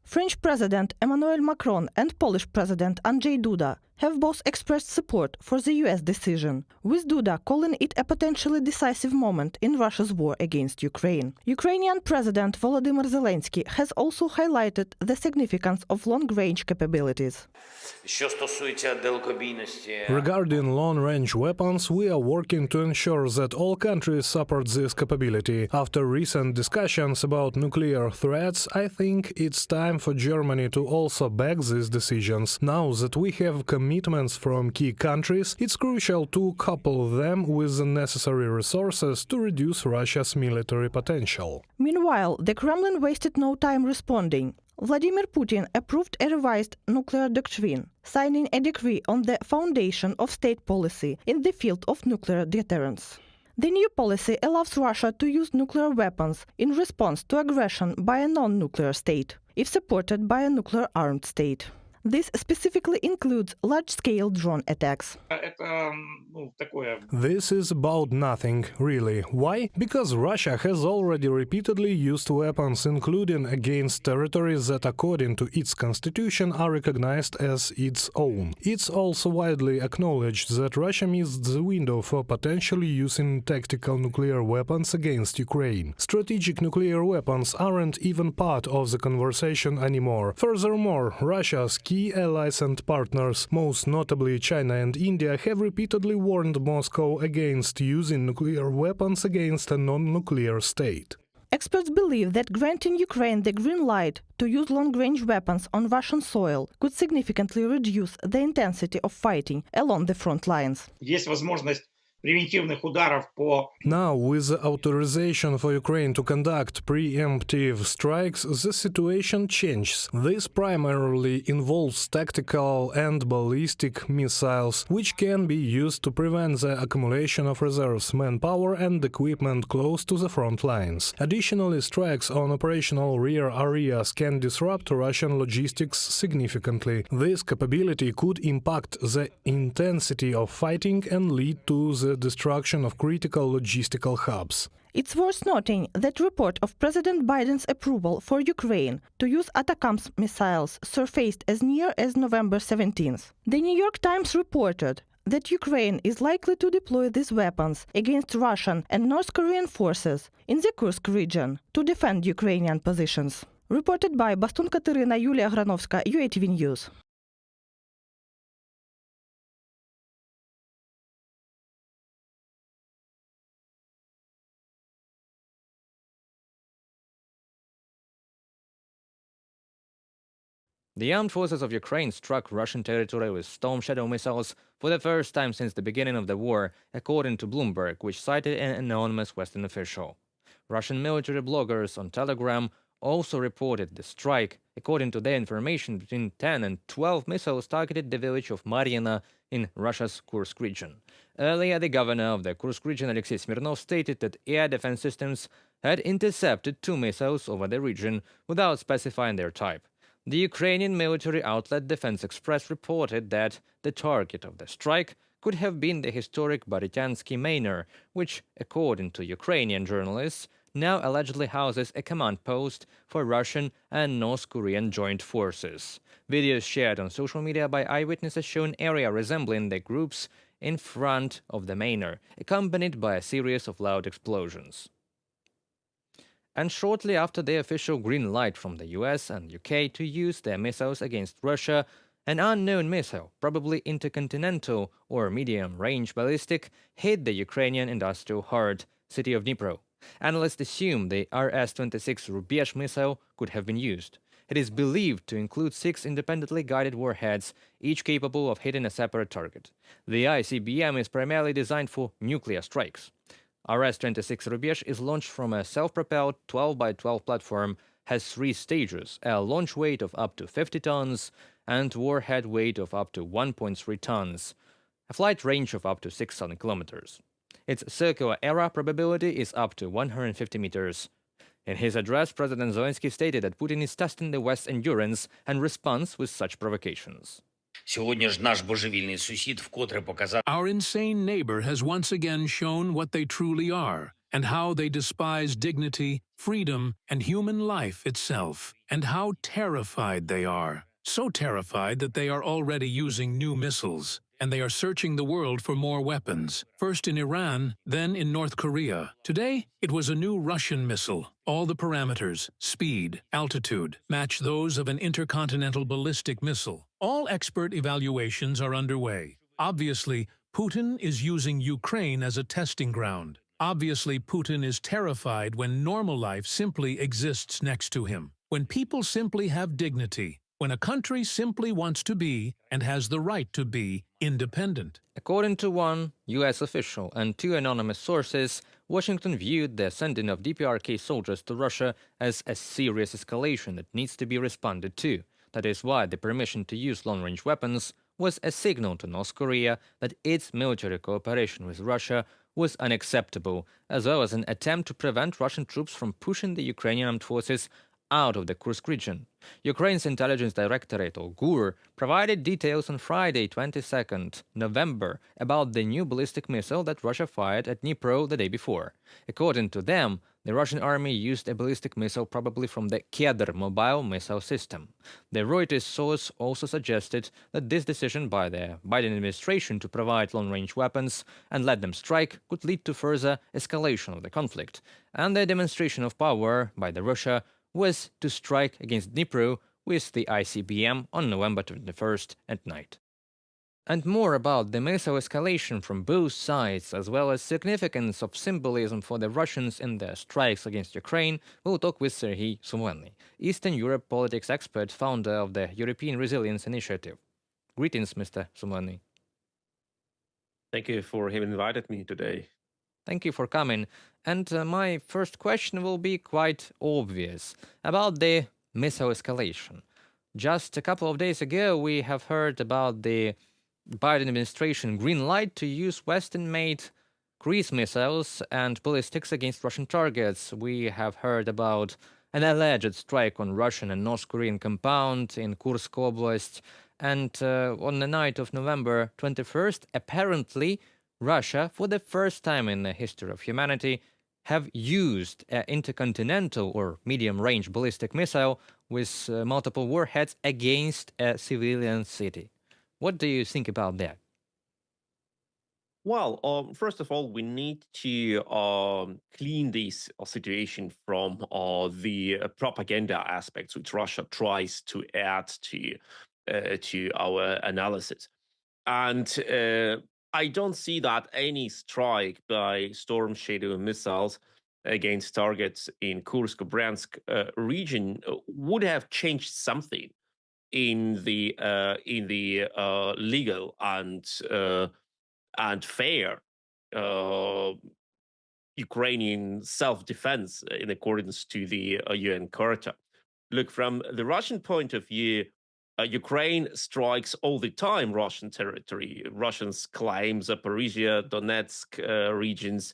French President Emmanuel Macron and Polish President Andrzej Duda have both expressed support for the US decision, with Duda calling it a potentially decisive moment in Russia's war against Ukraine. Ukrainian President Volodymyr Zelensky has also highlighted the significance of long-range capabilities. Regarding long-range weapons, we are working to ensure that all countries support this capability. After recent discussions about nuclear threats, I think it's time for Germany to also back these decisions. Now that we have commitments from key countries, it's crucial to couple them with the necessary resources to reduce Russia's military potential. Meanwhile, the Kremlin wasted no time responding. Vladimir Putin approved a revised nuclear doctrine, signing a decree on the foundation of state policy in the field of nuclear deterrence. The new policy allows Russia to use nuclear weapons in response to aggression by a non-nuclear state, if supported by a nuclear-armed state. This specifically includes large-scale drone attacks. This is about nothing, really. Why? Because Russia has already repeatedly used weapons, including against territories that, according to its constitution, are recognized as its own. It's also widely acknowledged that Russia missed the window for potentially using tactical nuclear weapons against Ukraine. Strategic nuclear weapons aren't even part of the conversation anymore. Furthermore, Russia's key allies and partners, most notably China and India, have repeatedly warned Moscow against using nuclear weapons against a non-nuclear state. Experts believe that granting Ukraine the green light to use long-range weapons on Russian soil could significantly reduce the intensity of fighting along the front lines. Now, with the authorization for Ukraine to conduct preemptive strikes, the situation changes. This primarily involves tactical and ballistic missiles, which can be used to prevent the accumulation of reserves, manpower and equipment close to the front lines. Additionally, strikes on operational rear areas can disrupt Russian logistics significantly. This capability could impact the intensity of fighting and lead to the destruction of critical logistical hubs. It's worth noting that report of President Biden's approval for Ukraine to use ATACMS missiles surfaced as near as November 17th. The New York Times reported that Ukraine is likely to deploy these weapons against Russian and North Korean forces in the Kusk region to defend Ukrainian positions. Reported by Bastun Katerina Yulia Granovska, UATV News. The armed forces of Ukraine struck Russian territory with Storm Shadow missiles for the first time since the beginning of the war, according to Bloomberg, which cited an anonymous Western official. Russian military bloggers on Telegram also reported the strike. According to their information, between 10 and 12 missiles targeted the village of Mar'yina in Russia's Kursk region. Earlier, the governor of the Kursk region, Alexei Smirnov, stated that air defense systems had intercepted 2 missiles over the region without specifying their type. The Ukrainian military outlet Defense Express reported that the target of the strike could have been the historic Borytyansky manor, which, according to Ukrainian journalists, now allegedly houses a command post for Russian and North Korean joint forces. Videos shared on social media by eyewitnesses show an area resembling the groups in front of the manor, accompanied by a series of loud explosions. And shortly after the official green light from the US and UK to use their missiles against Russia, an unknown missile, probably intercontinental or medium-range ballistic, hit the Ukrainian industrial heart, city of Dnipro. Analysts assume the RS-26 Rubezh missile could have been used. It is believed to include 6 independently guided warheads, each capable of hitting a separate target. The ICBM is primarily designed for nuclear strikes. RS-26 Rubezh is launched from a self-propelled 12x12 platform, has 3 stages, a launch weight of up to 50 tons and warhead weight of up to 1.3 tons, a flight range of up to 6,000 kilometers. Its circular error probability is up to 150 meters. In his address, President Zelensky stated that Putin is testing the West's endurance and response with such provocations. Сьогодні ж наш божевільний сусід вкотре показав. Our insane neighbor has once again shown what they truly are, and how they despise dignity, freedom, and human life itself, and how terrified they are. So terrified that they are already using new missiles, and they are searching the world for more weapons, first in Iran, then in North Korea. Today, it was a new Russian missile. All the parameters, speed, altitude, match those of an intercontinental ballistic missile. All expert evaluations are underway. Obviously, Putin is using Ukraine as a testing ground. Obviously, Putin is terrified when normal life simply exists next to him, when people simply have dignity, when a country simply wants to be, and has the right to be, independent. According to one US official and two anonymous sources, Washington viewed the sending of DPRK soldiers to Russia as a serious escalation that needs to be responded to. That is why the permission to use long-range weapons was a signal to North Korea that its military cooperation with Russia was unacceptable, as well as an attempt to prevent Russian troops from pushing the Ukrainian armed forces out of the Kursk region. Ukraine's intelligence directorate, or GUR, provided details on Friday, 22nd November, about the new ballistic missile that Russia fired at Dnipro the day before. According to them, the Russian army used a ballistic missile probably from the Kedr mobile missile system. The Reuters source also suggested that this decision by the Biden administration to provide long-range weapons and let them strike could lead to further escalation of the conflict, and the demonstration of power by the Russia was to strike against Dnipro with the ICBM on November 21st at night. And more about the missile escalation from both sides, as well as significance of symbolism for the Russians in their strikes against Ukraine, we'll talk with Serhiy Sumlenny, Eastern Europe politics expert, founder of the European Resilience Initiative. Greetings, Mr. Sumlenny. Thank you for having invited me today. Thank you for coming. And my first question will be quite obvious about the missile escalation. Just a couple of days ago, we have heard about the Biden administration green light to use Western-made cruise missiles and ballistics against Russian targets. We have heard about an alleged strike on Russian and North Korean compound in Kursk Oblast. And on the night of November 21st, apparently, Russia, for the first time in the history of humanity, have used an intercontinental or medium-range ballistic missile with multiple warheads against a civilian city. What do you think about that? Well, first of all, we need to clean this situation from the propaganda aspects which Russia tries to add to our analysis. And I don't see that any strike by Storm Shadow missiles against targets in Kursk or Bryansk region would have changed something in the legal and fair Ukrainian self-defense in accordance to the UN Charter. Look, from the Russian point of view, Ukraine strikes all the time Russian territory. Russians claim Zaporizhia, Donetsk regions,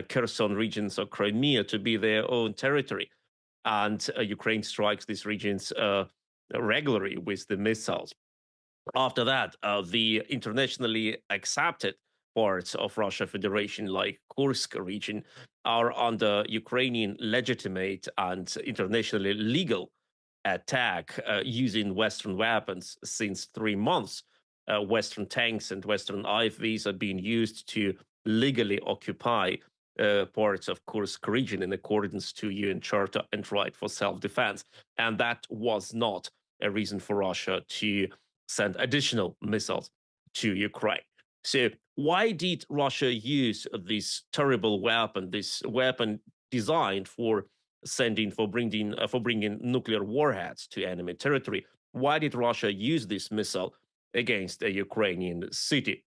Kherson regions of Crimea to be their own territory. And Ukraine strikes these regions regularly with the missiles. After that, the internationally accepted parts of Russia Federation, like Kursk region, are under Ukrainian legitimate and internationally legal attack using Western weapons since 3 months. Western tanks and Western IFVs are being used to legally occupy parts of Kursk region in accordance to UN Charter and right for self-defense. And that was not a reason for Russia to send additional missiles to Ukraine. So why did Russia use this terrible weapon, this weapon designed for bringing nuclear warheads to enemy territory? Why did Russia use this missile against a Ukrainian city?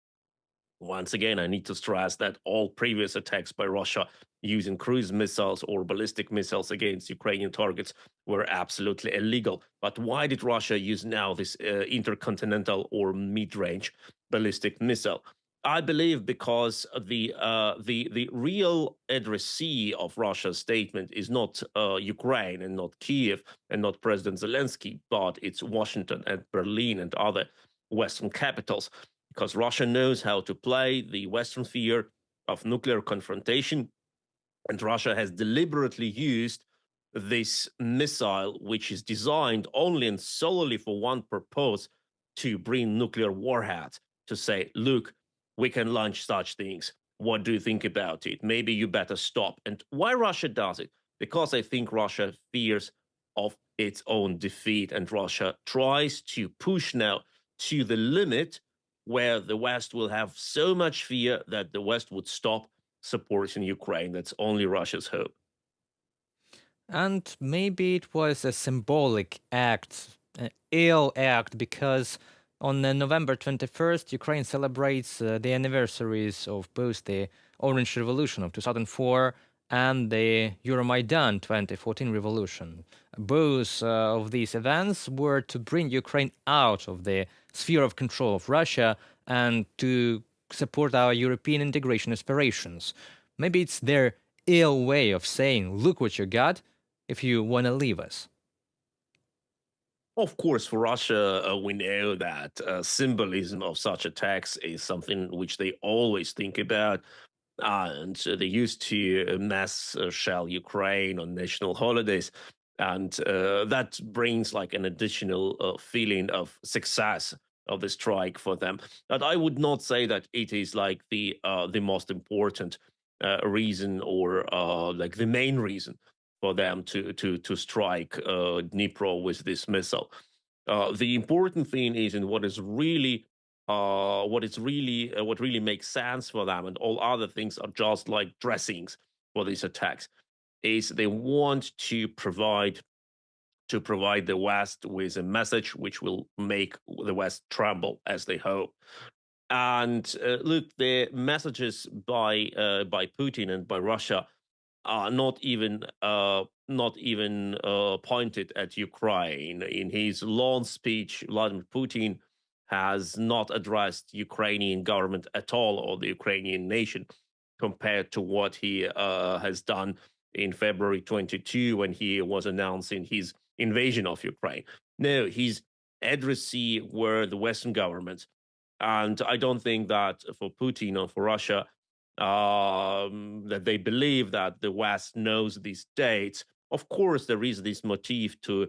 Once again, I need to stress that all previous attacks by Russia using cruise missiles or ballistic missiles against Ukrainian targets were absolutely illegal. But why did Russia use now this intercontinental or mid-range ballistic missile? I believe because the real addressee of Russia's statement is not Ukraine and not Kiev and not President Zelensky, but it's Washington and Berlin and other Western capitals, because Russia knows how to play the Western fear of nuclear confrontation, and Russia has deliberately used this missile, which is designed only and solely for one purpose, to bring nuclear warheads, to say, look, we can launch such things. What do you think about it? Maybe you better stop. And why Russia does it? Because I think Russia fears of its own defeat, and Russia tries to push now to the limit where the West will have so much fear that the West would stop supporting Ukraine. That's only Russia's hope. And maybe it was a symbolic act, an ill act, because on November 21st, Ukraine celebrates the anniversaries of both the Orange Revolution of 2004 and the Euromaidan 2014 revolution. Both of these events were to bring Ukraine out of the sphere of control of Russia and to support our European integration aspirations. Maybe it's their ill way of saying, look what you got if you want to leave us. Of course, for Russia, we know that symbolism of such attacks is something which they always think about. And they used to mass shell Ukraine on national holidays. And that brings like an additional feeling of success of the strike for them. But I would not say that it is like the most important reason or like the main reason for them to strike Dnipro with this missile. The important thing is, and what really makes sense for them, and all other things are just like dressings for these attacks, is they want to provide the West with a message which will make the West tremble, as they hope. And look, the messages by Putin and by Russia are not even pointed at Ukraine. In his long speech, Vladimir Putin has not addressed Ukrainian government at all, or the Ukrainian nation, compared to what he has done in February 22 when he was announcing his invasion of Ukraine. No, his addressee were the Western governments. And I don't think that for Putin or for Russia, that they believe that the West knows these dates. Of course, there is this motive to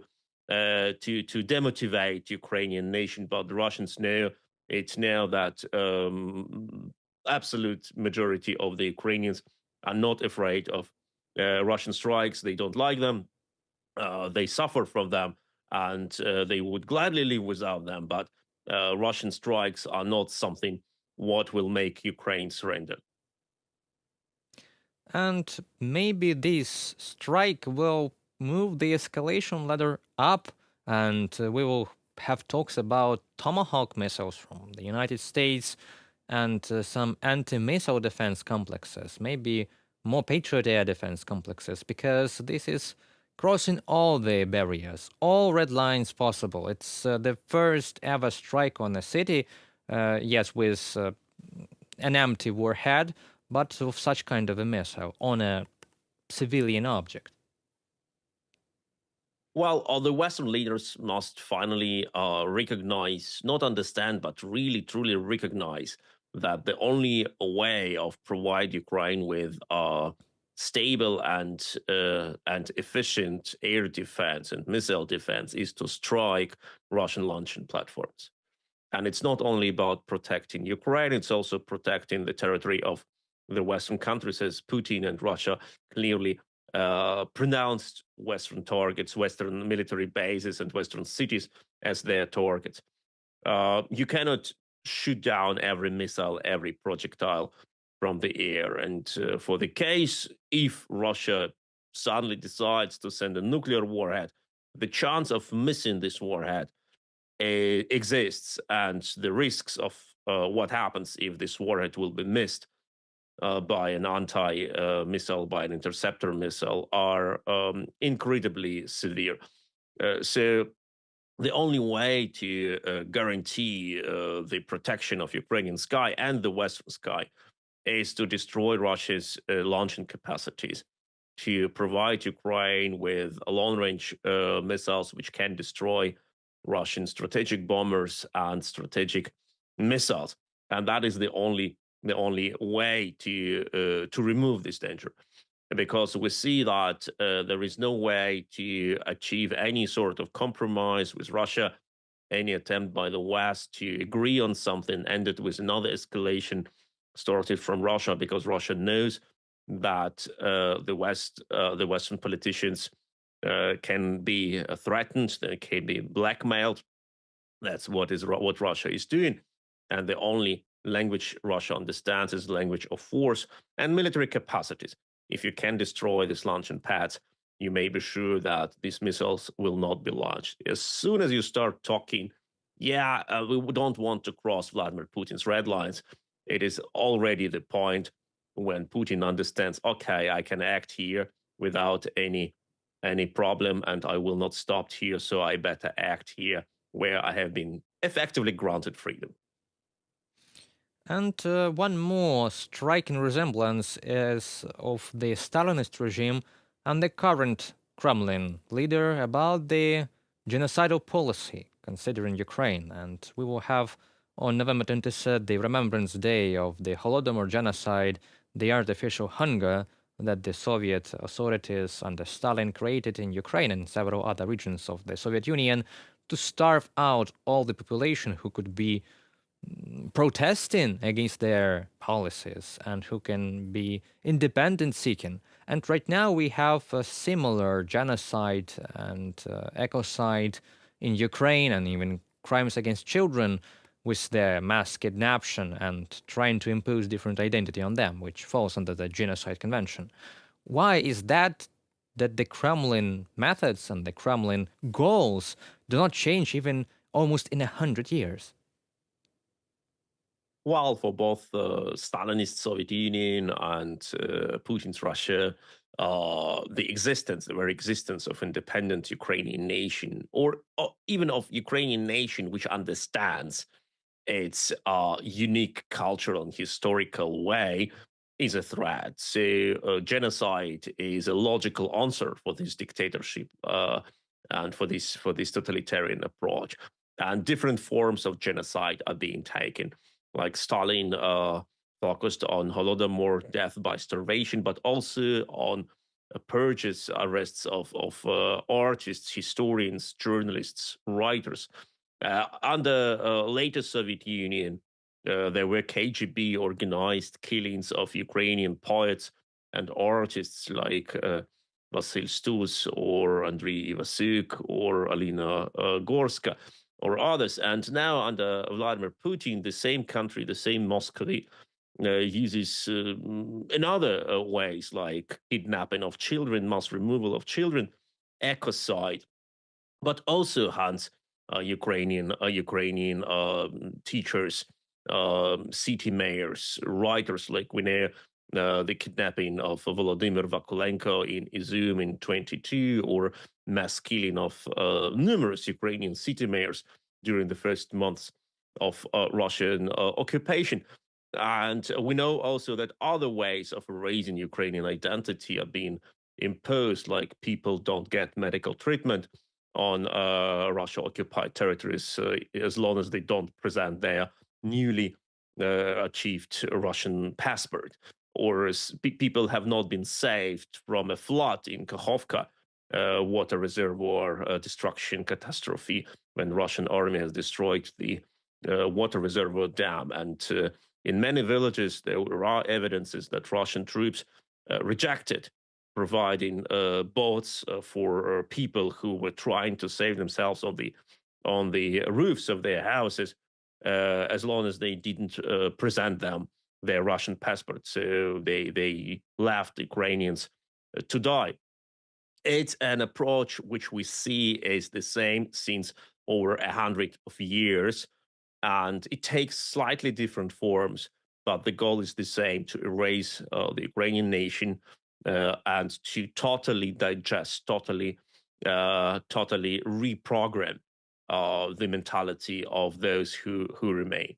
demotivate Ukrainian nation, but the Russians know it's now that absolute majority of the Ukrainians are not afraid of Russian strikes. They don't like them. They suffer from them, and they would gladly live without them. But Russian strikes are not something what will make Ukraine surrender. And maybe this strike will move the escalation ladder up, and we will have talks about Tomahawk missiles from the United States and some anti-missile defense complexes, maybe more Patriot air defense complexes, because this is crossing all the barriers, all red lines possible. It's the first ever strike on a city, yes, with an empty warhead, but of such kind of a missile on a civilian object. Well, the Western leaders must finally recognize, not understand, but really truly recognize that the only way of provide Ukraine with stable and efficient air defense and missile defense is to strike Russian launching platforms. And it's not only about protecting Ukraine, it's also protecting the territory of the Western countries, as Putin and Russia clearly pronounced Western targets, Western military bases, and Western cities as their targets. You cannot shoot down every missile, every projectile from the air. And for the case, if Russia suddenly decides to send a nuclear warhead, the chance of missing this warhead exists, and the risks of what happens if this warhead will be missed by an anti-missile, by an interceptor missile, are incredibly severe. So the only way to guarantee the protection of Ukrainian sky and the Western sky is to destroy Russia's launching capacities, to provide Ukraine with long-range missiles which can destroy Russian strategic bombers and strategic missiles, and that is the only way to remove this danger, because we see that there is no way to achieve any sort of compromise with Russia. Any attempt by the West to agree on something ended with another escalation started from Russia, because Russia knows that the Western politicians can be threatened, they can be blackmailed. That's what Russia is doing, and the only language Russia understands is the language of force and military capacities. If you can destroy these launching pads, you may be sure that these missiles will not be launched. As soon as you start talking, we don't want to cross Vladimir Putin's red lines, it is already the point when Putin understands, okay, I can act here without any problem, and I will not stop here, so I better act here where I have been effectively granted freedom. And one more striking resemblance is of the Stalinist regime and the current Kremlin leader about the genocidal policy considering Ukraine. And we will have on November 23rd the Remembrance Day of the Holodomor genocide, the artificial hunger that the Soviet authorities under Stalin created in Ukraine and several other regions of the Soviet Union to starve out all the population who could be protesting against their policies and who can be independent seeking. And right now we have a similar genocide and ecocide in Ukraine, and even crimes against children with their mass kidnapping and trying to impose different identity on them, which falls under the Genocide Convention. Why is that the Kremlin methods and the Kremlin goals do not change even almost in 100 years? Well, for both the Stalinist Soviet Union and Putin's Russia, the very existence of independent Ukrainian nation, or even of Ukrainian nation which understands its unique cultural and historical way, is a threat. So genocide is a logical answer for this dictatorship and for this totalitarian approach. And different forms of genocide are being taken. Like Stalin focused on Holodomor, death by starvation, but also on purges, arrests of artists, historians, journalists, writers. Under later Soviet Union, there were KGB organized killings of Ukrainian poets and artists like Vasil Stus or Andrei Ivasyuk or Alina Gorska, or others. And now under Vladimir Putin, the same country, the same Moscow, uses in other ways, like kidnapping of children, mass removal of children, ecocide, but also hunts Ukrainian teachers, city mayors, writers, like we know the kidnapping of Volodymyr Vakulenko in Izum in 22, or mass killing of numerous Ukrainian city mayors during the first months of Russian occupation. And we know also that other ways of erasing Ukrainian identity are being imposed, like people don't get medical treatment on Russia-occupied territories as long as they don't present their newly achieved Russian passport, or as people have not been saved from a flood in Kakhovka, water reservoir destruction catastrophe, when Russian army has destroyed the water reservoir dam. And in many villages, there are evidences that Russian troops rejected providing boats for people who were trying to save themselves on the roofs of their houses, as long as they didn't present them their Russian passports. So they left Ukrainians to die. It's an approach which we see is the same since over 100 years, and it takes slightly different forms, but the goal is the same: to erase the Ukrainian nation and to totally digest, totally reprogram the mentality of those who remain.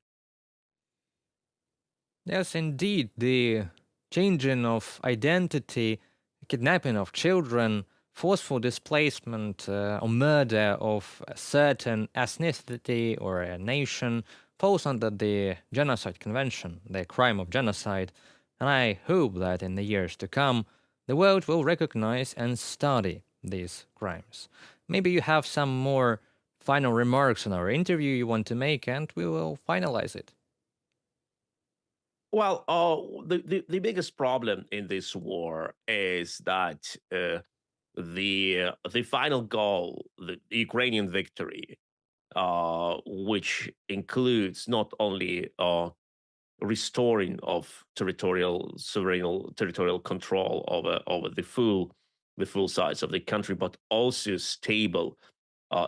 Yes, indeed, the changing of identity, kidnapping of children, forceful displacement or murder of a certain ethnicity or a nation falls under the Genocide Convention, the crime of genocide, and I hope that in the years to come, the world will recognize and study these crimes. Maybe you have some more final remarks on our interview you want to make, and we will finalize it. Well, the biggest problem in this war is that the final goal, the Ukrainian victory, which includes not only restoring of territorial control over the full size of the country, but also stable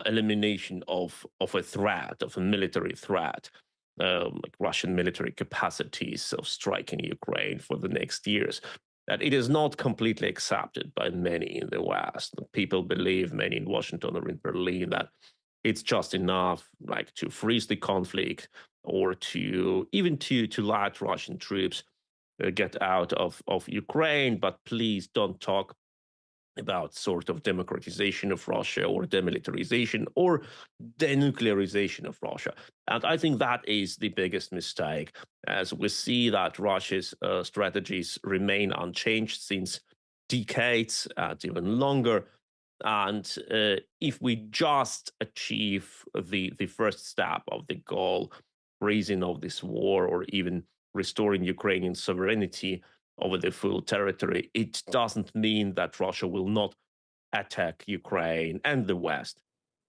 elimination of a threat, of a military threat, like Russian military capacities of striking Ukraine for the next years, that it is not completely accepted by many in the West. People believe, many in Washington or in Berlin, that it's just enough, like, to freeze the conflict or to even to let Russian troops get out of Ukraine, but please don't talk about sort of democratization of Russia or demilitarization or denuclearization of Russia. And I think that is the biggest mistake, as we see that Russia's strategies remain unchanged since decades and even longer. And if we just achieve the first step of the goal, raising of this war, or even restoring Ukrainian sovereignty over the full territory, it doesn't mean that Russia will not attack Ukraine and the West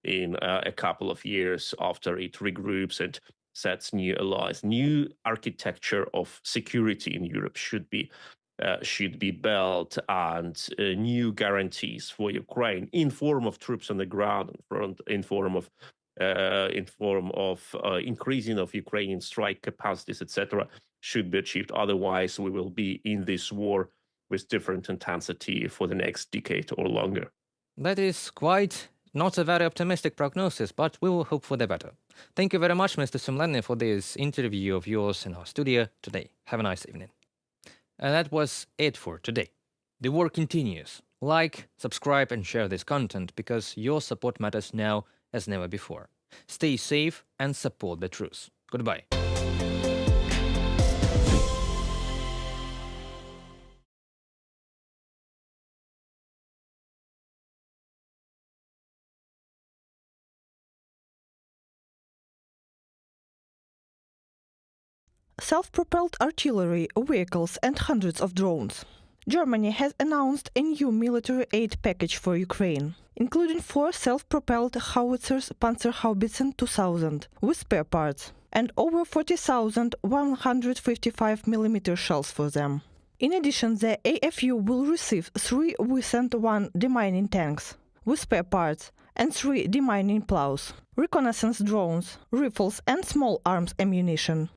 in a couple of years after it regroups and sets new allies. New architecture of security in Europe should be built, and new guarantees for Ukraine in form of troops on the ground, in form of increasing of Ukrainian strike capacities, etc., should be achieved. Otherwise, we will be in this war with different intensity for the next decade or longer. That is quite not a very optimistic prognosis, but we will hope for the better. Thank you very much, Mr. Sumleny, for this interview of yours in our studio today. Have a nice evening. And that was it for today. The war continues. Like, subscribe, and share this content, because your support matters now as never before. Stay safe and support the truth. Goodbye. Self-propelled artillery, vehicles and hundreds of drones. Germany has announced a new military aid package for Ukraine, including 4 self-propelled howitzers Panzerhaubitze 2000 with spare parts, and over 40,000 155mm shells for them. In addition, the AFU will receive 3 Wisent 1 demining tanks with spare parts and 3 demining plows, reconnaissance drones, rifles and small arms ammunition.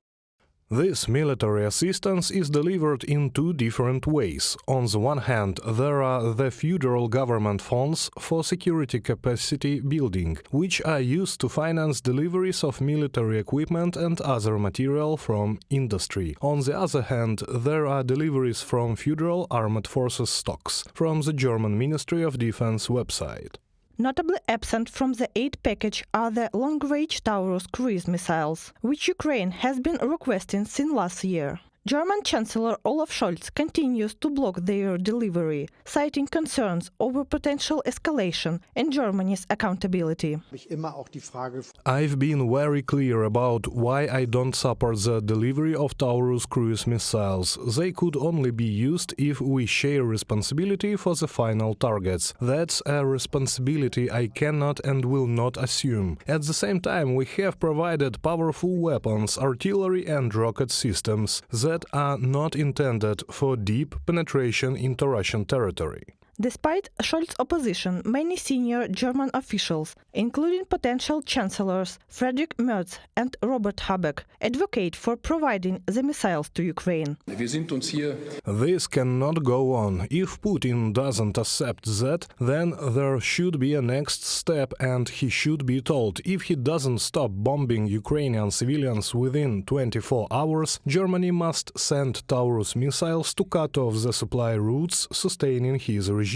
This military assistance is delivered in 2 different ways. On the one hand, there are the federal government funds for security capacity building, which are used to finance deliveries of military equipment and other material from industry. On the other hand, there are deliveries from Federal Armed Forces stocks, from the German Ministry of Defense website. Notably absent from the aid package are the long-range Taurus cruise missiles, which Ukraine has been requesting since last year. German Chancellor Olaf Scholz continues to block their delivery, citing concerns over potential escalation and Germany's accountability. I've been very clear about why I don't support the delivery of Taurus cruise missiles. They could only be used if we share responsibility for the final targets. That's a responsibility I cannot and will not assume. At the same time, we have provided powerful weapons, artillery and rocket systems that are not intended for deep penetration into Russian territory. Despite Schultz's opposition, many senior German officials, including potential chancellors Friedrich Merz and Robert Habeck, advocate for providing the missiles to Ukraine. This cannot go on. If Putin doesn't accept that, then there should be a next step, and he should be told if he doesn't stop bombing Ukrainian civilians within 24 hours, Germany must send Taurus missiles to cut off the supply routes sustaining his regime.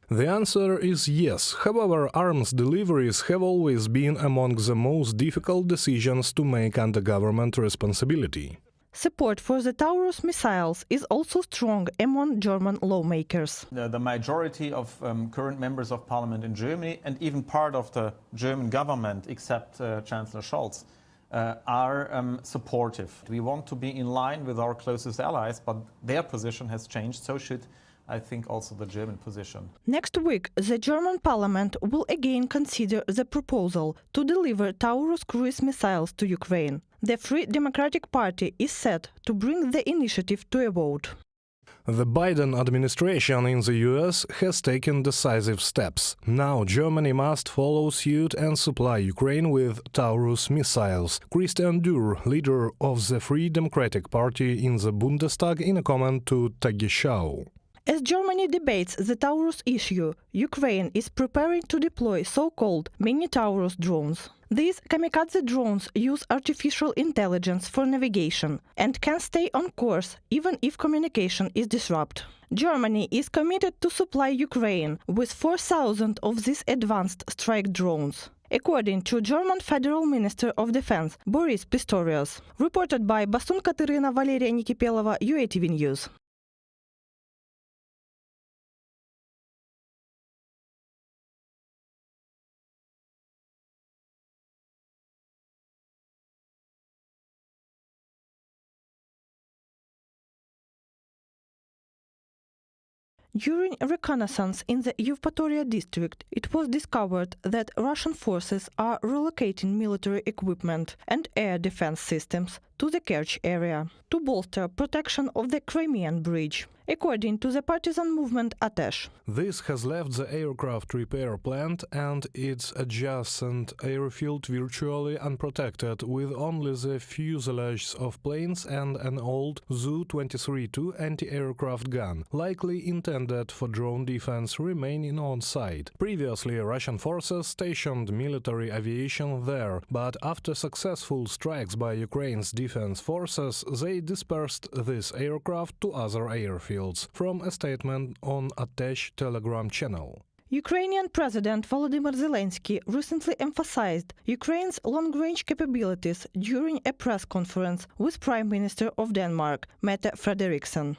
The answer is yes. However, arms deliveries have always been among the most difficult decisions to make under government responsibility. Support for the Taurus missiles is also strong among German lawmakers. The majority of current members of parliament in Germany, and even part of the German government, except Chancellor Schultz, are supportive. We want to be in line with our closest allies, but their position has changed, so should, I think, also the German position. Next week, the German parliament will again consider the proposal to deliver Taurus cruise missiles to Ukraine. The Free Democratic Party is set to bring the initiative to a vote. The Biden administration in the US has taken decisive steps. Now Germany must follow suit and supply Ukraine with Taurus missiles. Christian Dürr, leader of the Free Democratic Party in the Bundestag, in a comment to Tagesschau. As Germany debates the Taurus issue, Ukraine is preparing to deploy so-called mini-Taurus drones. These kamikaze drones use artificial intelligence for navigation and can stay on course even if communication is disrupted. Germany is committed to supply Ukraine with 4,000 of these advanced strike drones, according to German Federal Minister of Defense Boris Pistorius. Reported by Basun Katerina Valeria Nikipelova, UATV News. During a reconnaissance in the Yevpatoria district, it was discovered that Russian forces are relocating military equipment and air defense systems to the Kerch area to bolster protection of the Crimean bridge, according to the partisan movement ATACMS. This has left the aircraft repair plant and its adjacent airfield virtually unprotected, with only the fuselages of planes and an old Zu-23-2 anti-aircraft gun, likely intended for drone defense, remaining on site. Previously, Russian forces stationed military aviation there, but after successful strikes by Ukraine's defense forces, they dispersed this aircraft to other airfields, from a statement on ATACMS Telegram channel. Ukrainian President Volodymyr Zelensky recently emphasized Ukraine's long-range capabilities during a press conference with Prime Minister of Denmark, Mette Frederiksen.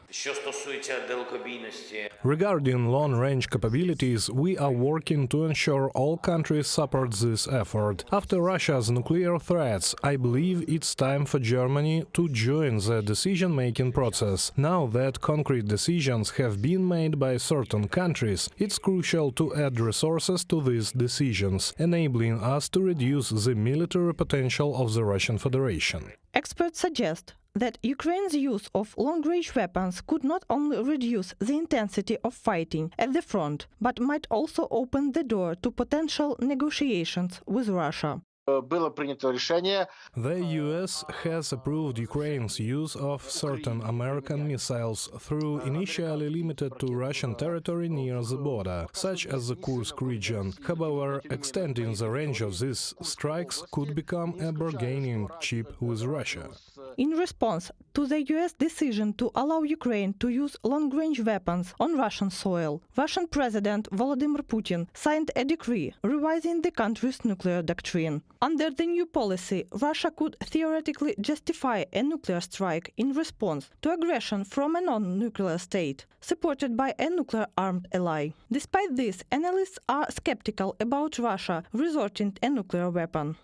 Regarding long-range capabilities, we are working to ensure all countries support this effort. After Russia's nuclear threats, I believe it's time for Germany to join the decision-making process. Now that concrete decisions have been made by certain countries, it's crucial to add resources to these decisions, enabling us to reduce the military potential of the Russian Federation. Experts suggest that Ukraine's use of long-range weapons could not only reduce the intensity of fighting at the front, but might also open the door to potential negotiations with Russia. The US has approved Ukraine's use of certain American missiles through initially limited to Russian territory near the border, such as the Kursk region. However, extending the range of these strikes could become a bargaining chip with Russia. In response to the US decision to allow Ukraine to use long-range weapons on Russian soil, Russian President Vladimir Putin signed a decree revising the country's nuclear doctrine. Under the new policy, Russia could theoretically justify a nuclear strike in response to aggression from a non-nuclear state, supported by a nuclear-armed ally. Despite this, analysts are skeptical about Russia resorting to a nuclear weapon.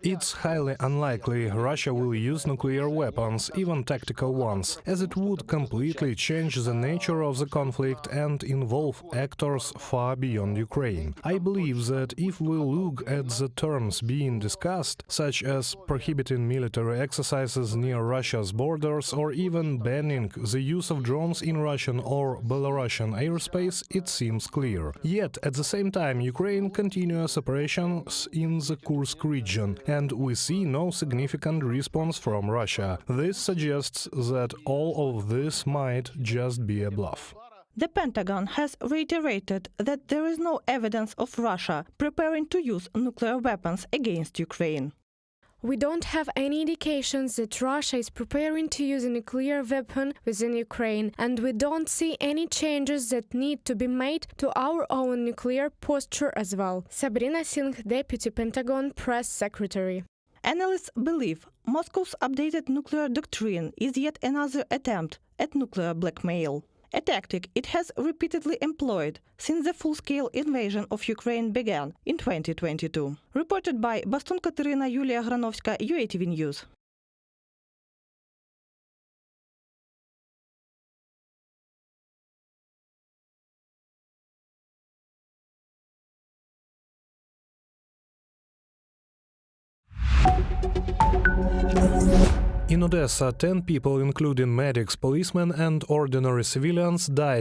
It's highly unlikely Russia will use nuclear weapons, even tactical ones, as it would completely change the nature of the conflict and involve actors far beyond Ukraine. I believe that if we look at the terms being discussed, such as prohibiting military exercises near Russia's borders or even banning the use of drones in Russian or Belarusian airspace, it seems clear. Yet, at the same time, Ukraine continues operations in the Kursk region, and we see no significant response from Russia. This suggests that all of this might just be a bluff. The Pentagon has reiterated that there is no evidence of Russia preparing to use nuclear weapons against Ukraine. We don't have any indications that Russia is preparing to use a nuclear weapon within Ukraine, and we don't see any changes that need to be made to our own nuclear posture as well. Sabrina Singh, Deputy Pentagon Press Secretary. Analysts believe Moscow's updated nuclear doctrine is yet another attempt at nuclear blackmail, a tactic it has repeatedly employed since the full-scale invasion of Ukraine began in 2022. Reported by Bastun Katerina Yulia Granovska, UATV News. In Odessa, 10 people, including medics, policemen and ordinary civilians, died